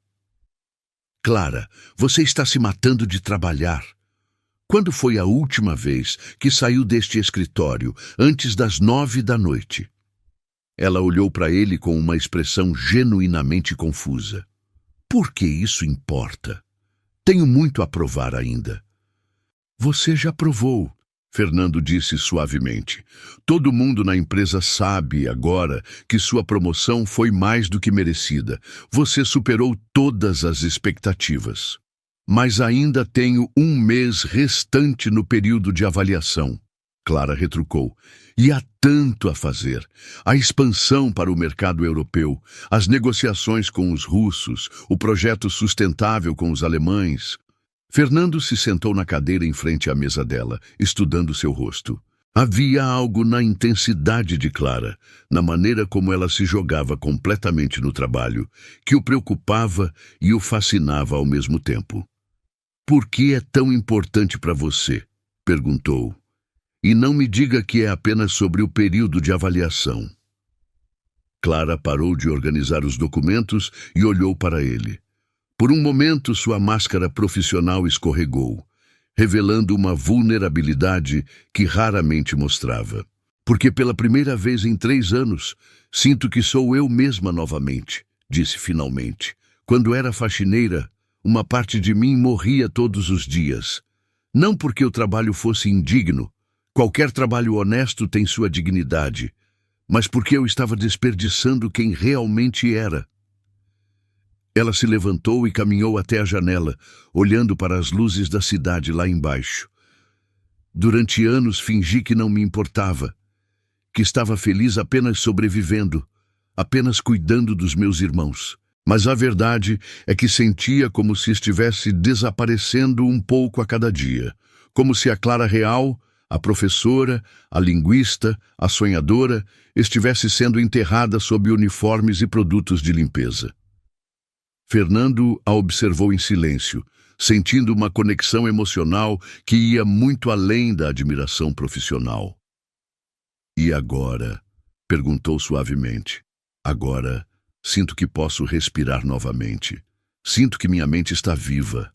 Clara, você está se matando de trabalhar. Quando foi a última vez que saiu deste escritório, antes das 9 da noite? Ela olhou para ele com uma expressão genuinamente confusa. Por que isso importa? Tenho muito a provar ainda. Você já provou, Fernando disse suavemente. Todo mundo na empresa sabe agora que sua promoção foi mais do que merecida. Você superou todas as expectativas. Mas ainda tenho 1 mês restante no período de avaliação. Clara retrucou. E há tanto a fazer. A expansão para o mercado europeu, as negociações com os russos, o projeto sustentável com os alemães. Fernando se sentou na cadeira em frente à mesa dela, estudando seu rosto. Havia algo na intensidade de Clara, na maneira como ela se jogava completamente no trabalho, que o preocupava e o fascinava ao mesmo tempo. Por que é tão importante para você? Perguntou. E não me diga que é apenas sobre o período de avaliação. Clara parou de organizar os documentos e olhou para ele. Por um momento, sua máscara profissional escorregou. revelando uma vulnerabilidade que raramente mostrava. Porque pela primeira vez em 3 anos, sinto que sou eu mesma novamente, disse finalmente. Quando era faxineira, uma parte de mim morria todos os dias. Não porque o trabalho fosse indigno, qualquer trabalho honesto tem sua dignidade, mas porque eu estava desperdiçando quem realmente era. Ela se levantou e caminhou até a janela, olhando para as luzes da cidade lá embaixo. Durante anos fingi que não me importava, que estava feliz apenas sobrevivendo, apenas cuidando dos meus irmãos. Mas a verdade é que sentia como se estivesse desaparecendo um pouco a cada dia, como se a Clara real, a professora, a linguista, a sonhadora, estivesse sendo enterrada sob uniformes e produtos de limpeza. Fernando a observou em silêncio, sentindo uma conexão emocional que ia muito além da admiração profissional. "E agora?", perguntou suavemente. "Agora, sinto que posso respirar novamente. Sinto que minha mente está viva,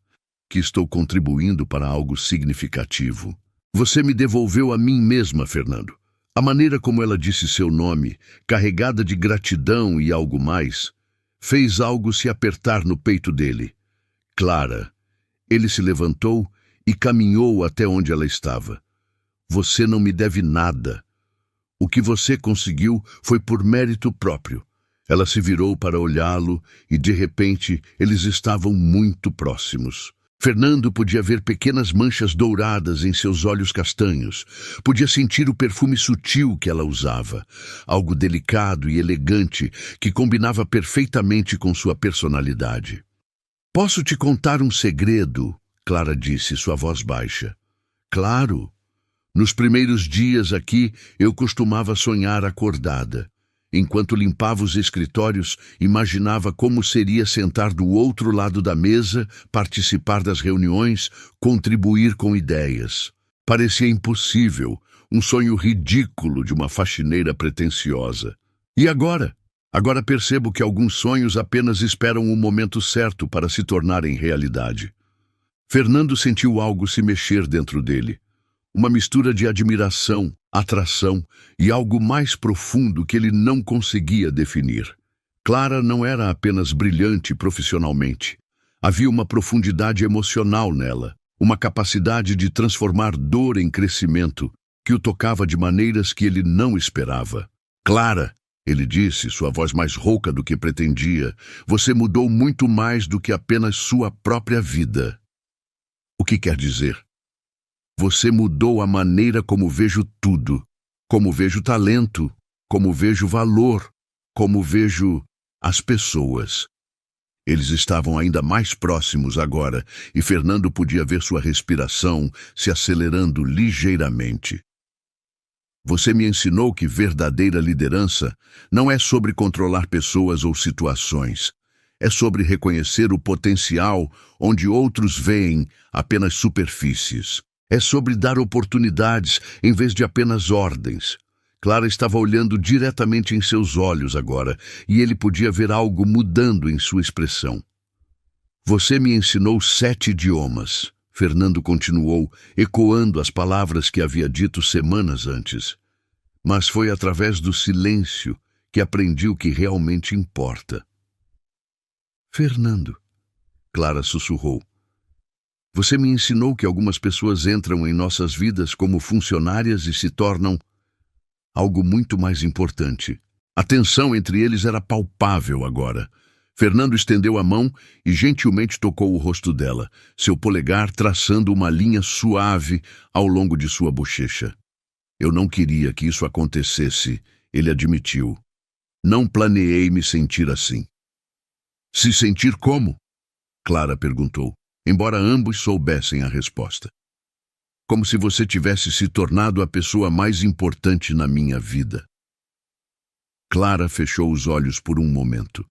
que estou contribuindo para algo significativo. Você me devolveu a mim mesma, Fernando." A maneira como ela disse seu nome, carregada de gratidão e algo mais, fez algo se apertar no peito dele. "Clara." Ele se levantou e caminhou até onde ela estava. "Você não me deve nada. O que você conseguiu foi por mérito próprio." Ela se virou para olhá-lo e, de repente, eles estavam muito próximos. Fernando podia ver pequenas manchas douradas em seus olhos castanhos. Podia sentir o perfume sutil que ela usava, algo delicado e elegante que combinava perfeitamente com sua personalidade. "Posso te contar um segredo?", Clara disse, sua voz baixa. "Claro. Nos primeiros dias aqui, eu costumava sonhar acordada. Enquanto limpava os escritórios, imaginava como seria sentar do outro lado da mesa, participar das reuniões, contribuir com ideias. Parecia impossível, um sonho ridículo de uma faxineira pretensiosa. E agora? Agora percebo que alguns sonhos apenas esperam o momento certo para se tornarem realidade." Fernando sentiu algo se mexer dentro dele. Uma mistura de admiração, atração e algo mais profundo que ele não conseguia definir. Clara não era apenas brilhante profissionalmente. Havia uma profundidade emocional nela, uma capacidade de transformar dor em crescimento que o tocava de maneiras que ele não esperava. "Clara", ele disse, sua voz mais rouca do que pretendia, "você mudou muito mais do que apenas sua própria vida." "O que quer dizer?" "Você mudou a maneira como vejo tudo, como vejo talento, como vejo valor, como vejo as pessoas." Eles estavam ainda mais próximos agora e Fernando podia ver sua respiração se acelerando ligeiramente. "Você me ensinou que verdadeira liderança não é sobre controlar pessoas ou situações. É sobre reconhecer o potencial onde outros veem apenas superfícies. É sobre dar oportunidades em vez de apenas ordens." Clara estava olhando diretamente em seus olhos agora, e ele podia ver algo mudando em sua expressão. "Você me ensinou 7 idiomas, Fernando continuou, ecoando as palavras que havia dito semanas antes. "Mas foi através do silêncio que aprendi o que realmente importa." "Fernando", Clara sussurrou, "você me ensinou que algumas pessoas entram em nossas vidas como funcionárias e se tornam algo muito mais importante." A tensão entre eles era palpável agora. Fernando estendeu a mão e gentilmente tocou o rosto dela, seu polegar traçando uma linha suave ao longo de sua bochecha. "Eu não queria que isso acontecesse", ele admitiu. "Não planeei me sentir assim." "Se sentir como?", Clara perguntou, embora ambos soubessem a resposta. "Como se você tivesse se tornado a pessoa mais importante na minha vida." Clara fechou os olhos por um momento,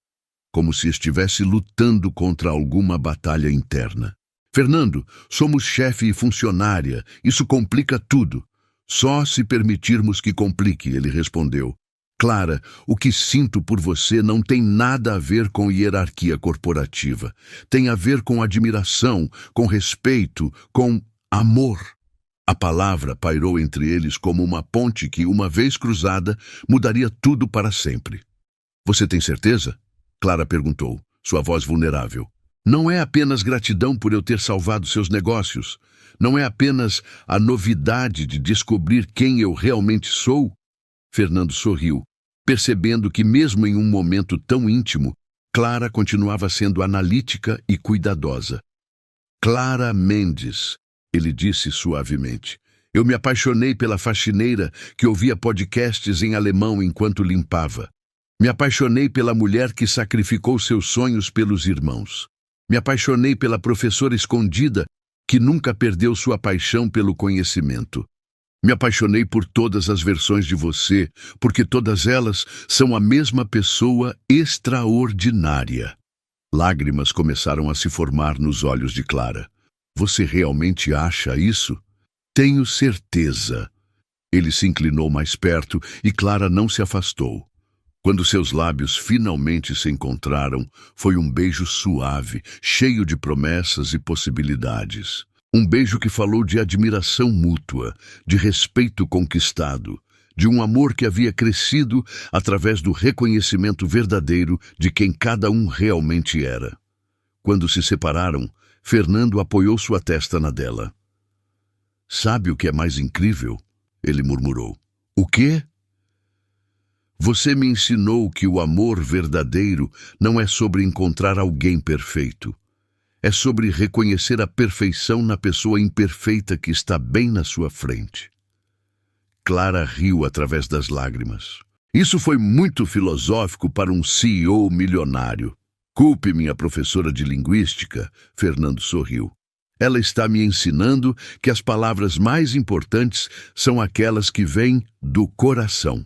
como se estivesse lutando contra alguma batalha interna. "Fernando, somos chefe e funcionária, isso complica tudo." "Só se permitirmos que complique", ele respondeu. "Clara, o que sinto por você não tem nada a ver com hierarquia corporativa. Tem a ver com admiração, com respeito, com Amor. A palavra pairou entre eles como uma ponte que, uma vez cruzada, mudaria tudo para sempre. Você tem certeza? Clara perguntou, sua voz vulnerável. Não é apenas gratidão por eu ter salvado seus negócios. Não é apenas a novidade de descobrir quem eu realmente sou? Fernando sorriu, percebendo que mesmo em um momento tão íntimo, Clara continuava sendo analítica e cuidadosa. Clara Mendes, ele disse suavemente. Eu me apaixonei pela faxineira que ouvia podcasts em alemão enquanto limpava. Me apaixonei pela mulher que sacrificou seus sonhos pelos irmãos. Me apaixonei pela professora escondida que nunca perdeu sua paixão pelo conhecimento. Me apaixonei por todas as versões de você, porque todas elas são a mesma pessoa extraordinária. Lágrimas começaram a se formar nos olhos de Clara. Você realmente acha isso? Tenho certeza. Ele se inclinou mais perto e Clara não se afastou. Quando seus lábios finalmente se encontraram, foi um beijo suave, cheio de promessas e possibilidades. Um beijo que falou de admiração mútua, de respeito conquistado, de um amor que havia crescido através do reconhecimento verdadeiro de quem cada um realmente era. Quando se separaram, Fernando apoiou sua testa na dela. Sabe o que é mais incrível? Ele murmurou. O quê? Você me ensinou que o amor verdadeiro não é sobre encontrar alguém perfeito. É sobre reconhecer a perfeição na pessoa imperfeita que está bem na sua frente. Clara riu através das lágrimas. Isso foi muito filosófico para um CEO milionário. Culpe minha professora de linguística, Fernando sorriu. Ela está me ensinando que as palavras mais importantes são aquelas que vêm do coração.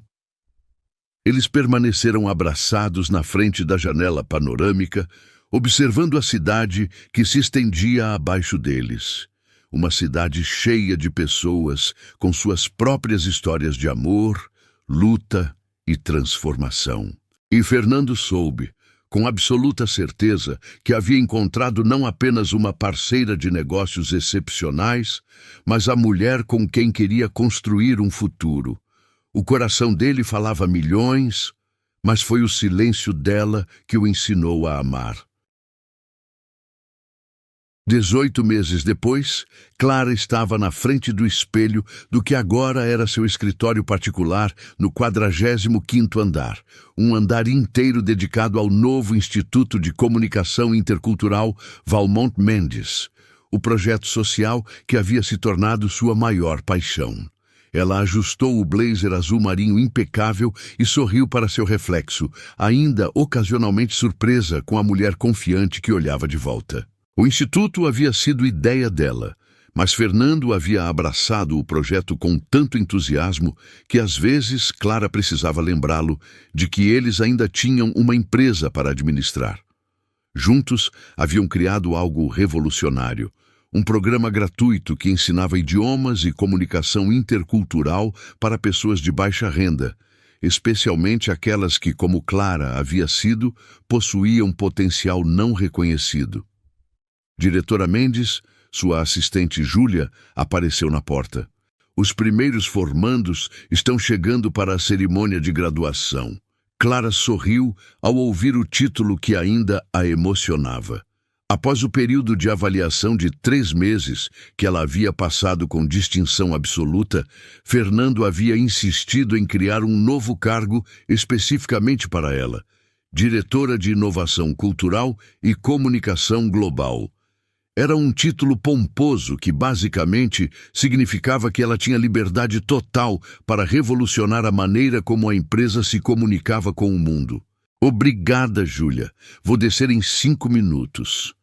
Eles permaneceram abraçados na frente da janela panorâmica, observando a cidade que se estendia abaixo deles. Uma cidade cheia de pessoas com suas próprias histórias de amor, luta e transformação. E Fernando soube, com absoluta certeza, que havia encontrado não apenas uma parceira de negócios excepcionais, mas a mulher com quem queria construir um futuro. O coração dele falava milhões, mas foi o silêncio dela que o ensinou a amar. 18 meses depois, Clara estava na frente do espelho do que agora era seu escritório particular no 45º andar, um andar inteiro dedicado ao novo Instituto de Comunicação Intercultural Valmont Mendes, o projeto social que havia se tornado sua maior paixão. Ela ajustou o blazer azul marinho impecável e sorriu para seu reflexo, ainda ocasionalmente surpresa com a mulher confiante que olhava de volta. O instituto havia sido ideia dela, mas Fernando havia abraçado o projeto com tanto entusiasmo que às vezes Clara precisava lembrá-lo de que eles ainda tinham uma empresa para administrar. Juntos haviam criado algo revolucionário, um programa gratuito que ensinava idiomas e comunicação intercultural para pessoas de baixa renda, especialmente aquelas que, como Clara havia sido, possuíam potencial não reconhecido. Diretora Mendes, sua assistente Júlia, apareceu na porta. Os primeiros formandos estão chegando para a cerimônia de graduação. Clara sorriu ao ouvir o título que ainda a emocionava. Após o período de avaliação de 3 meses que ela havia passado com distinção absoluta, Fernando havia insistido em criar um novo cargo especificamente para ela, Diretora de Inovação Cultural e Comunicação Global. Era um título pomposo que basicamente significava que ela tinha liberdade total para revolucionar a maneira como a empresa se comunicava com o mundo. Obrigada, Júlia. Vou descer em 5 minutos.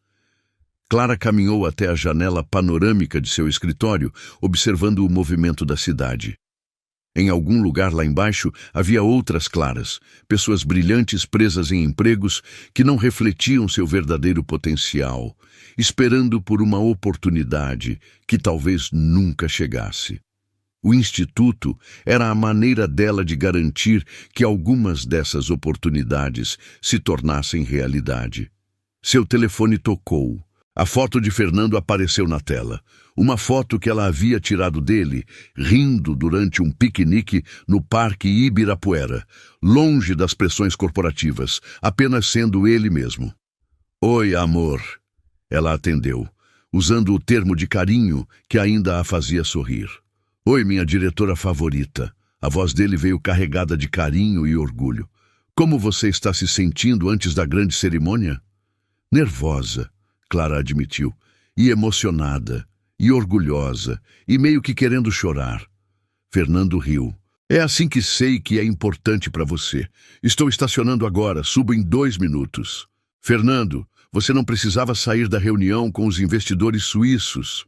Clara caminhou até a janela panorâmica de seu escritório, observando o movimento da cidade. Em algum lugar lá embaixo havia outras Claras, pessoas brilhantes presas em empregos que não refletiam seu verdadeiro potencial, esperando por uma oportunidade que talvez nunca chegasse. O Instituto era a maneira dela de garantir que algumas dessas oportunidades se tornassem realidade. Seu telefone tocou. A foto de Fernando apareceu na tela. Uma foto que ela havia tirado dele, rindo durante um piquenique no Parque Ibirapuera, longe das pressões corporativas, apenas sendo ele mesmo. Oi, amor. Ela atendeu, usando o termo de carinho que ainda a fazia sorrir. Oi, minha diretora favorita. A voz dele veio carregada de carinho e orgulho. Como você está se sentindo antes da grande cerimônia? Nervosa, Clara admitiu, e emocionada, e orgulhosa, e meio que querendo chorar. Fernando riu. É assim que sei que é importante para você. Estou estacionando agora, subo em 2 minutos. Fernando, você não precisava sair da reunião com os investidores suíços.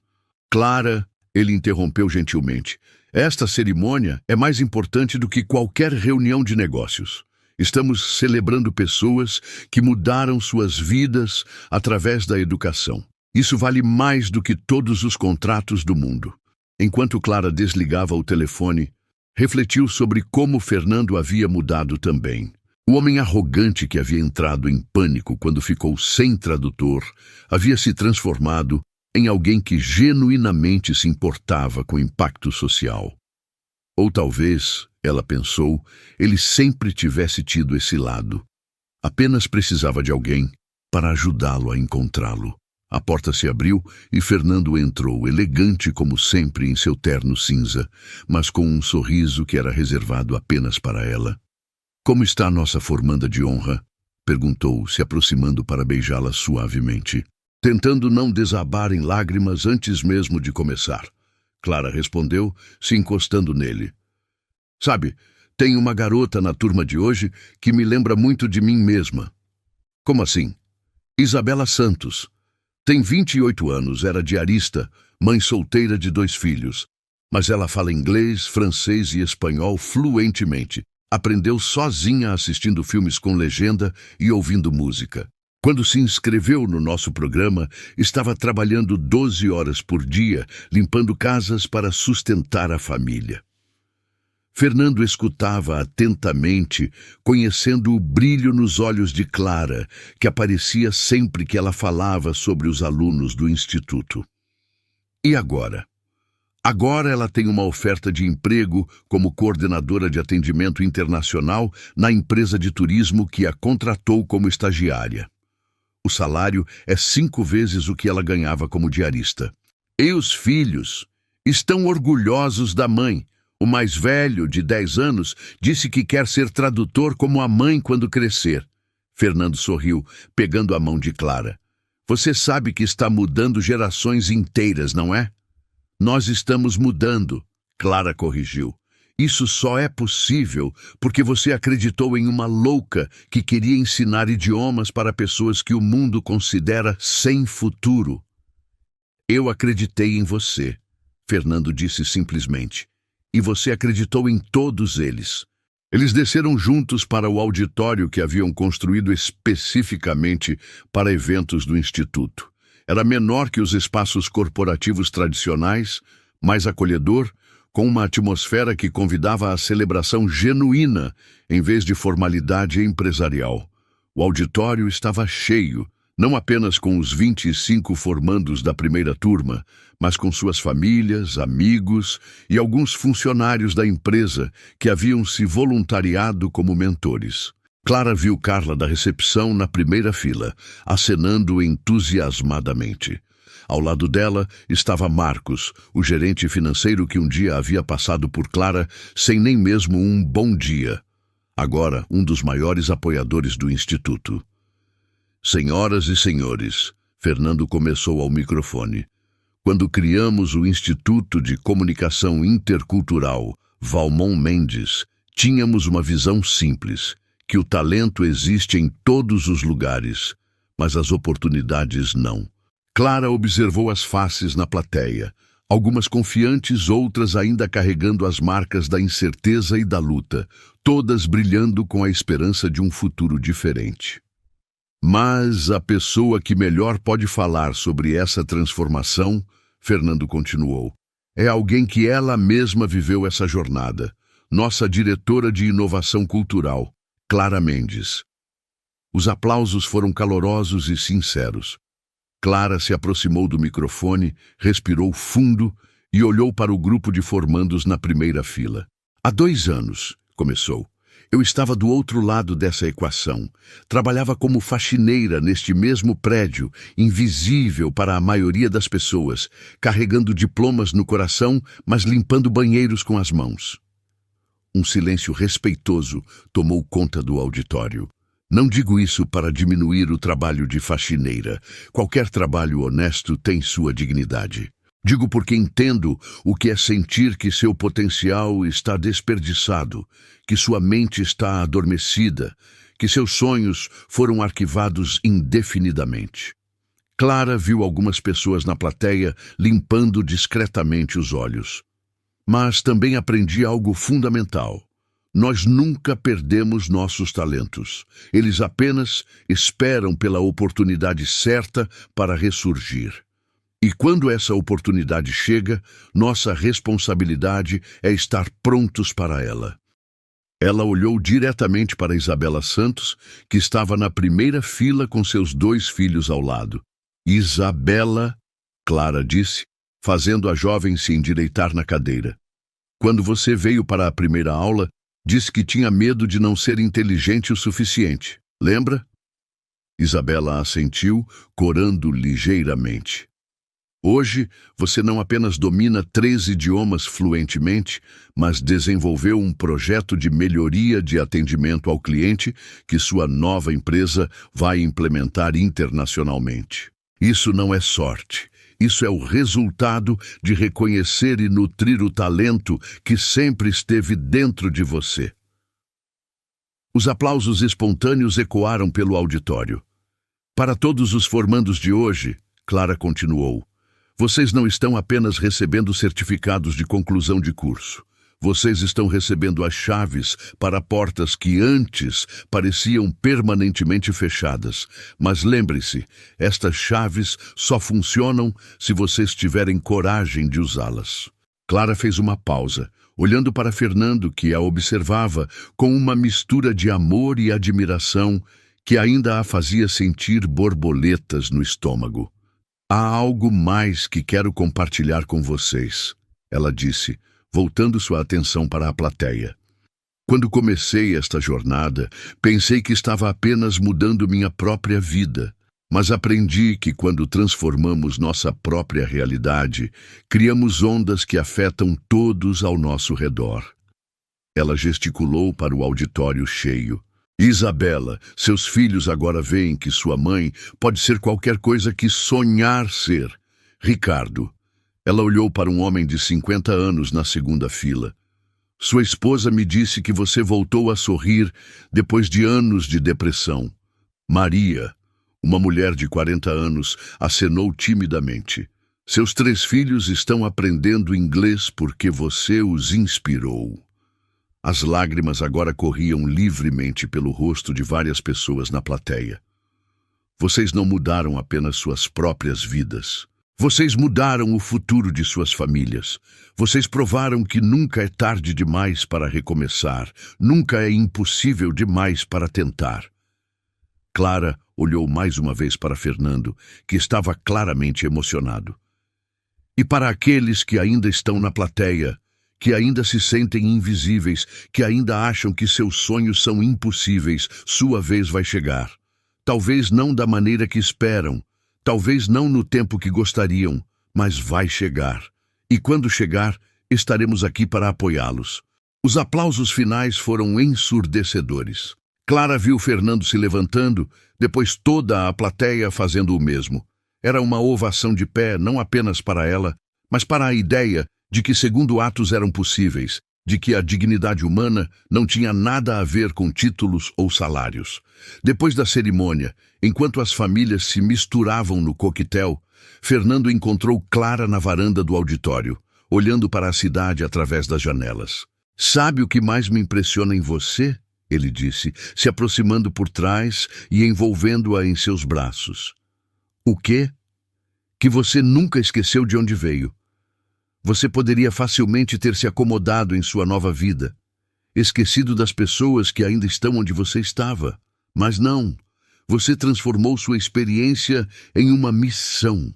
Clara, ele interrompeu gentilmente. Esta cerimônia é mais importante do que qualquer reunião de negócios. Estamos celebrando pessoas que mudaram suas vidas através da educação. Isso vale mais do que todos os contratos do mundo. Enquanto Clara desligava o telefone, refletiu sobre como Fernando havia mudado também. O homem arrogante que havia entrado em pânico quando ficou sem tradutor havia se transformado em alguém que genuinamente se importava com o impacto social. Ou talvez, ela pensou, ele sempre tivesse tido esse lado. Apenas precisava de alguém para ajudá-lo a encontrá-lo. A porta se abriu e Fernando entrou, elegante como sempre em seu terno cinza, mas com um sorriso que era reservado apenas para ela. Como está a nossa formanda de honra? Perguntou, se aproximando para beijá-la suavemente, tentando não desabar em lágrimas antes mesmo de começar. Clara respondeu, se encostando nele. Sabe, tem uma garota na turma de hoje que me lembra muito de mim mesma. Como assim? Isabela Santos. Tem 28 anos, era diarista, mãe solteira de 2 filhos. Mas ela fala inglês, francês e espanhol fluentemente. Aprendeu sozinha assistindo filmes com legenda e ouvindo música. Quando se inscreveu no nosso programa, estava trabalhando 12 horas por dia, limpando casas para sustentar a família. Fernando escutava atentamente, conhecendo o brilho nos olhos de Clara, que aparecia sempre que ela falava sobre os alunos do instituto. E agora? Agora ela tem uma oferta de emprego como coordenadora de atendimento internacional na empresa de turismo que a contratou como estagiária. O salário é 5 vezes o que ela ganhava como diarista. E os filhos estão orgulhosos da mãe. O mais velho, de 10 anos, disse que quer ser tradutor como a mãe quando crescer. Fernando sorriu, pegando a mão de Clara. Você sabe que está mudando gerações inteiras, não é? Nós estamos mudando, Clara corrigiu. Isso só é possível porque você acreditou em uma louca que queria ensinar idiomas para pessoas que o mundo considera sem futuro. Eu acreditei em você, Fernando disse simplesmente. E você acreditou em todos eles. Eles desceram juntos para o auditório que haviam construído especificamente para eventos do Instituto. Era menor que os espaços corporativos tradicionais, mais acolhedor, com uma atmosfera que convidava à celebração genuína, em vez de formalidade empresarial. O auditório estava cheio, não apenas com os 25 formandos da primeira turma, mas com suas famílias, amigos e alguns funcionários da empresa que haviam se voluntariado como mentores. Clara viu Carla da recepção na primeira fila, acenando entusiasmadamente. Ao lado dela estava Marcos, o gerente financeiro que um dia havia passado por Clara sem nem mesmo um bom dia. Agora, um dos maiores apoiadores do Instituto. Senhoras e senhores, Fernando começou ao microfone. Quando criamos o Instituto de Comunicação Intercultural Valmont Mendes, tínhamos uma visão simples, que o talento existe em todos os lugares, mas as oportunidades não. Clara observou as faces na plateia, algumas confiantes, outras ainda carregando as marcas da incerteza e da luta, todas brilhando com a esperança de um futuro diferente. Mas a pessoa que melhor pode falar sobre essa transformação, Fernando continuou, é alguém que ela mesma viveu essa jornada, nossa diretora de inovação cultural, Clara Mendes. Os aplausos foram calorosos e sinceros. Clara se aproximou do microfone, respirou fundo e olhou para o grupo de formandos na primeira fila. Há 2 anos, começou. Eu estava do outro lado dessa equação. Trabalhava como faxineira neste mesmo prédio, invisível para a maioria das pessoas, carregando diplomas no coração, mas limpando banheiros com as mãos. Um silêncio respeitoso tomou conta do auditório. Não digo isso para diminuir o trabalho de faxineira. Qualquer trabalho honesto tem sua dignidade. Digo porque entendo o que é sentir que seu potencial está desperdiçado, que sua mente está adormecida, que seus sonhos foram arquivados indefinidamente. Clara viu algumas pessoas na plateia limpando discretamente os olhos. Mas também aprendi algo fundamental. Nós nunca perdemos nossos talentos. Eles apenas esperam pela oportunidade certa para ressurgir. E quando essa oportunidade chega, nossa responsabilidade é estar prontos para ela. Ela olhou diretamente para Isabela Santos, que estava na primeira fila com seus 2 filhos ao lado. Isabela, Clara disse, fazendo a jovem se endireitar na cadeira. Quando você veio para a primeira aula, disse que tinha medo de não ser inteligente o suficiente. Lembra? Isabela assentiu, corando ligeiramente. Hoje, você não apenas domina 3 idiomas fluentemente, mas desenvolveu um projeto de melhoria de atendimento ao cliente que sua nova empresa vai implementar internacionalmente. Isso não é sorte. Isso é o resultado de reconhecer e nutrir o talento que sempre esteve dentro de você. Os aplausos espontâneos ecoaram pelo auditório. Para todos os formandos de hoje, Clara continuou, vocês não estão apenas recebendo certificados de conclusão de curso. Vocês estão recebendo as chaves para portas que antes pareciam permanentemente fechadas. Mas lembre-se, estas chaves só funcionam se vocês tiverem coragem de usá-las. Clara fez uma pausa, olhando para Fernando, que a observava com uma mistura de amor e admiração que ainda a fazia sentir borboletas no estômago. Há algo mais que quero compartilhar com vocês, ela disse, voltando sua atenção para a plateia. Quando comecei esta jornada, pensei que estava apenas mudando minha própria vida, mas aprendi que quando transformamos nossa própria realidade, criamos ondas que afetam todos ao nosso redor. Ela gesticulou para o auditório cheio. Isabela, seus filhos agora veem que sua mãe pode ser qualquer coisa que sonhar ser. Ricardo. Ela olhou para um homem de 50 anos na segunda fila. Sua esposa me disse que você voltou a sorrir depois de anos de depressão. Maria, uma mulher de 40 anos, acenou timidamente. Seus 3 filhos estão aprendendo inglês porque você os inspirou. As lágrimas agora corriam livremente pelo rosto de várias pessoas na plateia. Vocês não mudaram apenas suas próprias vidas. Vocês mudaram o futuro de suas famílias. Vocês provaram que nunca é tarde demais para recomeçar. Nunca é impossível demais para tentar. Clara olhou mais uma vez para Fernando, que estava claramente emocionado. E para aqueles que ainda estão na plateia, que ainda se sentem invisíveis, que ainda acham que seus sonhos são impossíveis, sua vez vai chegar. Talvez não da maneira que esperam, talvez não no tempo que gostariam, mas vai chegar. E quando chegar, estaremos aqui para apoiá-los. Os aplausos finais foram ensurdecedores. Clara viu Fernando se levantando, depois toda a plateia fazendo o mesmo. Era uma ovação de pé, não apenas para ela, mas para a ideia de que segundo atos eram possíveis, de que a dignidade humana não tinha nada a ver com títulos ou salários. Depois da cerimônia, enquanto as famílias se misturavam no coquetel, Fernando encontrou Clara na varanda do auditório, olhando para a cidade através das janelas. Sabe o que mais me impressiona em você? Ele disse, se aproximando por trás e envolvendo-a em seus braços. O quê? Que você nunca esqueceu de onde veio. Você poderia facilmente ter se acomodado em sua nova vida, esquecido das pessoas que ainda estão onde você estava. Mas não. Você transformou sua experiência em uma missão.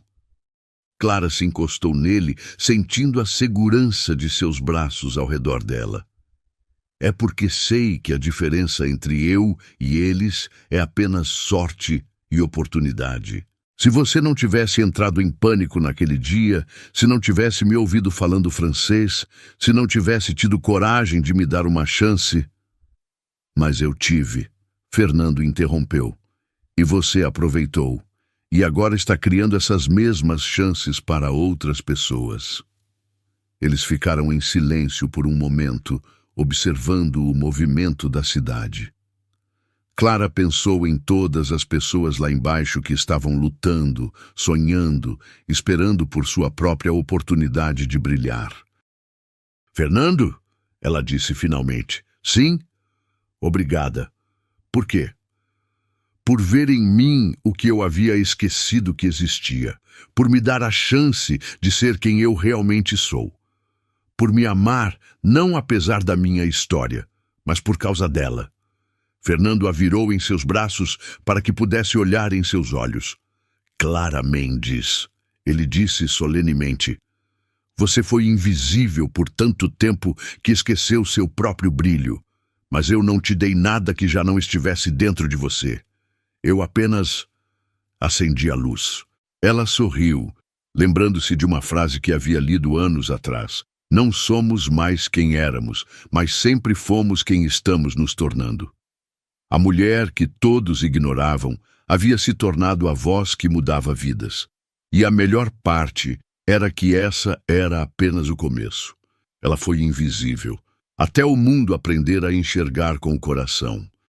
Clara se encostou nele, sentindo a segurança de seus braços ao redor dela. É porque sei que a diferença entre eu e eles é apenas sorte e oportunidade. Se você não tivesse entrado em pânico naquele dia, se não tivesse me ouvido falando francês, se não tivesse tido coragem de me dar uma chance... Mas eu tive. Fernando interrompeu. E você aproveitou. E agora está criando essas mesmas chances para outras pessoas. Eles ficaram em silêncio por um momento, observando o movimento da cidade. Clara pensou em todas as pessoas lá embaixo que estavam lutando, sonhando, esperando por sua própria oportunidade de brilhar. Fernando? Ela disse finalmente. Sim? Obrigada. Por quê? Por ver em mim o que eu havia esquecido que existia, por me dar a chance de ser quem eu realmente sou, por me amar não apesar da minha história, mas por causa dela. Fernando a virou em seus braços para que pudesse olhar em seus olhos. Clara Mendes, ele disse solenemente, você foi invisível por tanto tempo que esqueceu seu próprio brilho, mas eu não te dei nada que já não estivesse dentro de você. Eu apenas acendi a luz. Ela sorriu, lembrando-se de uma frase que havia lido anos atrás. Não somos mais quem éramos, mas sempre fomos quem estamos nos tornando. A mulher que todos ignoravam havia se tornado a voz que mudava vidas. E a melhor parte era que essa era apenas o começo. Ela foi invisível, até o mundo aprender a enxergar com o coração.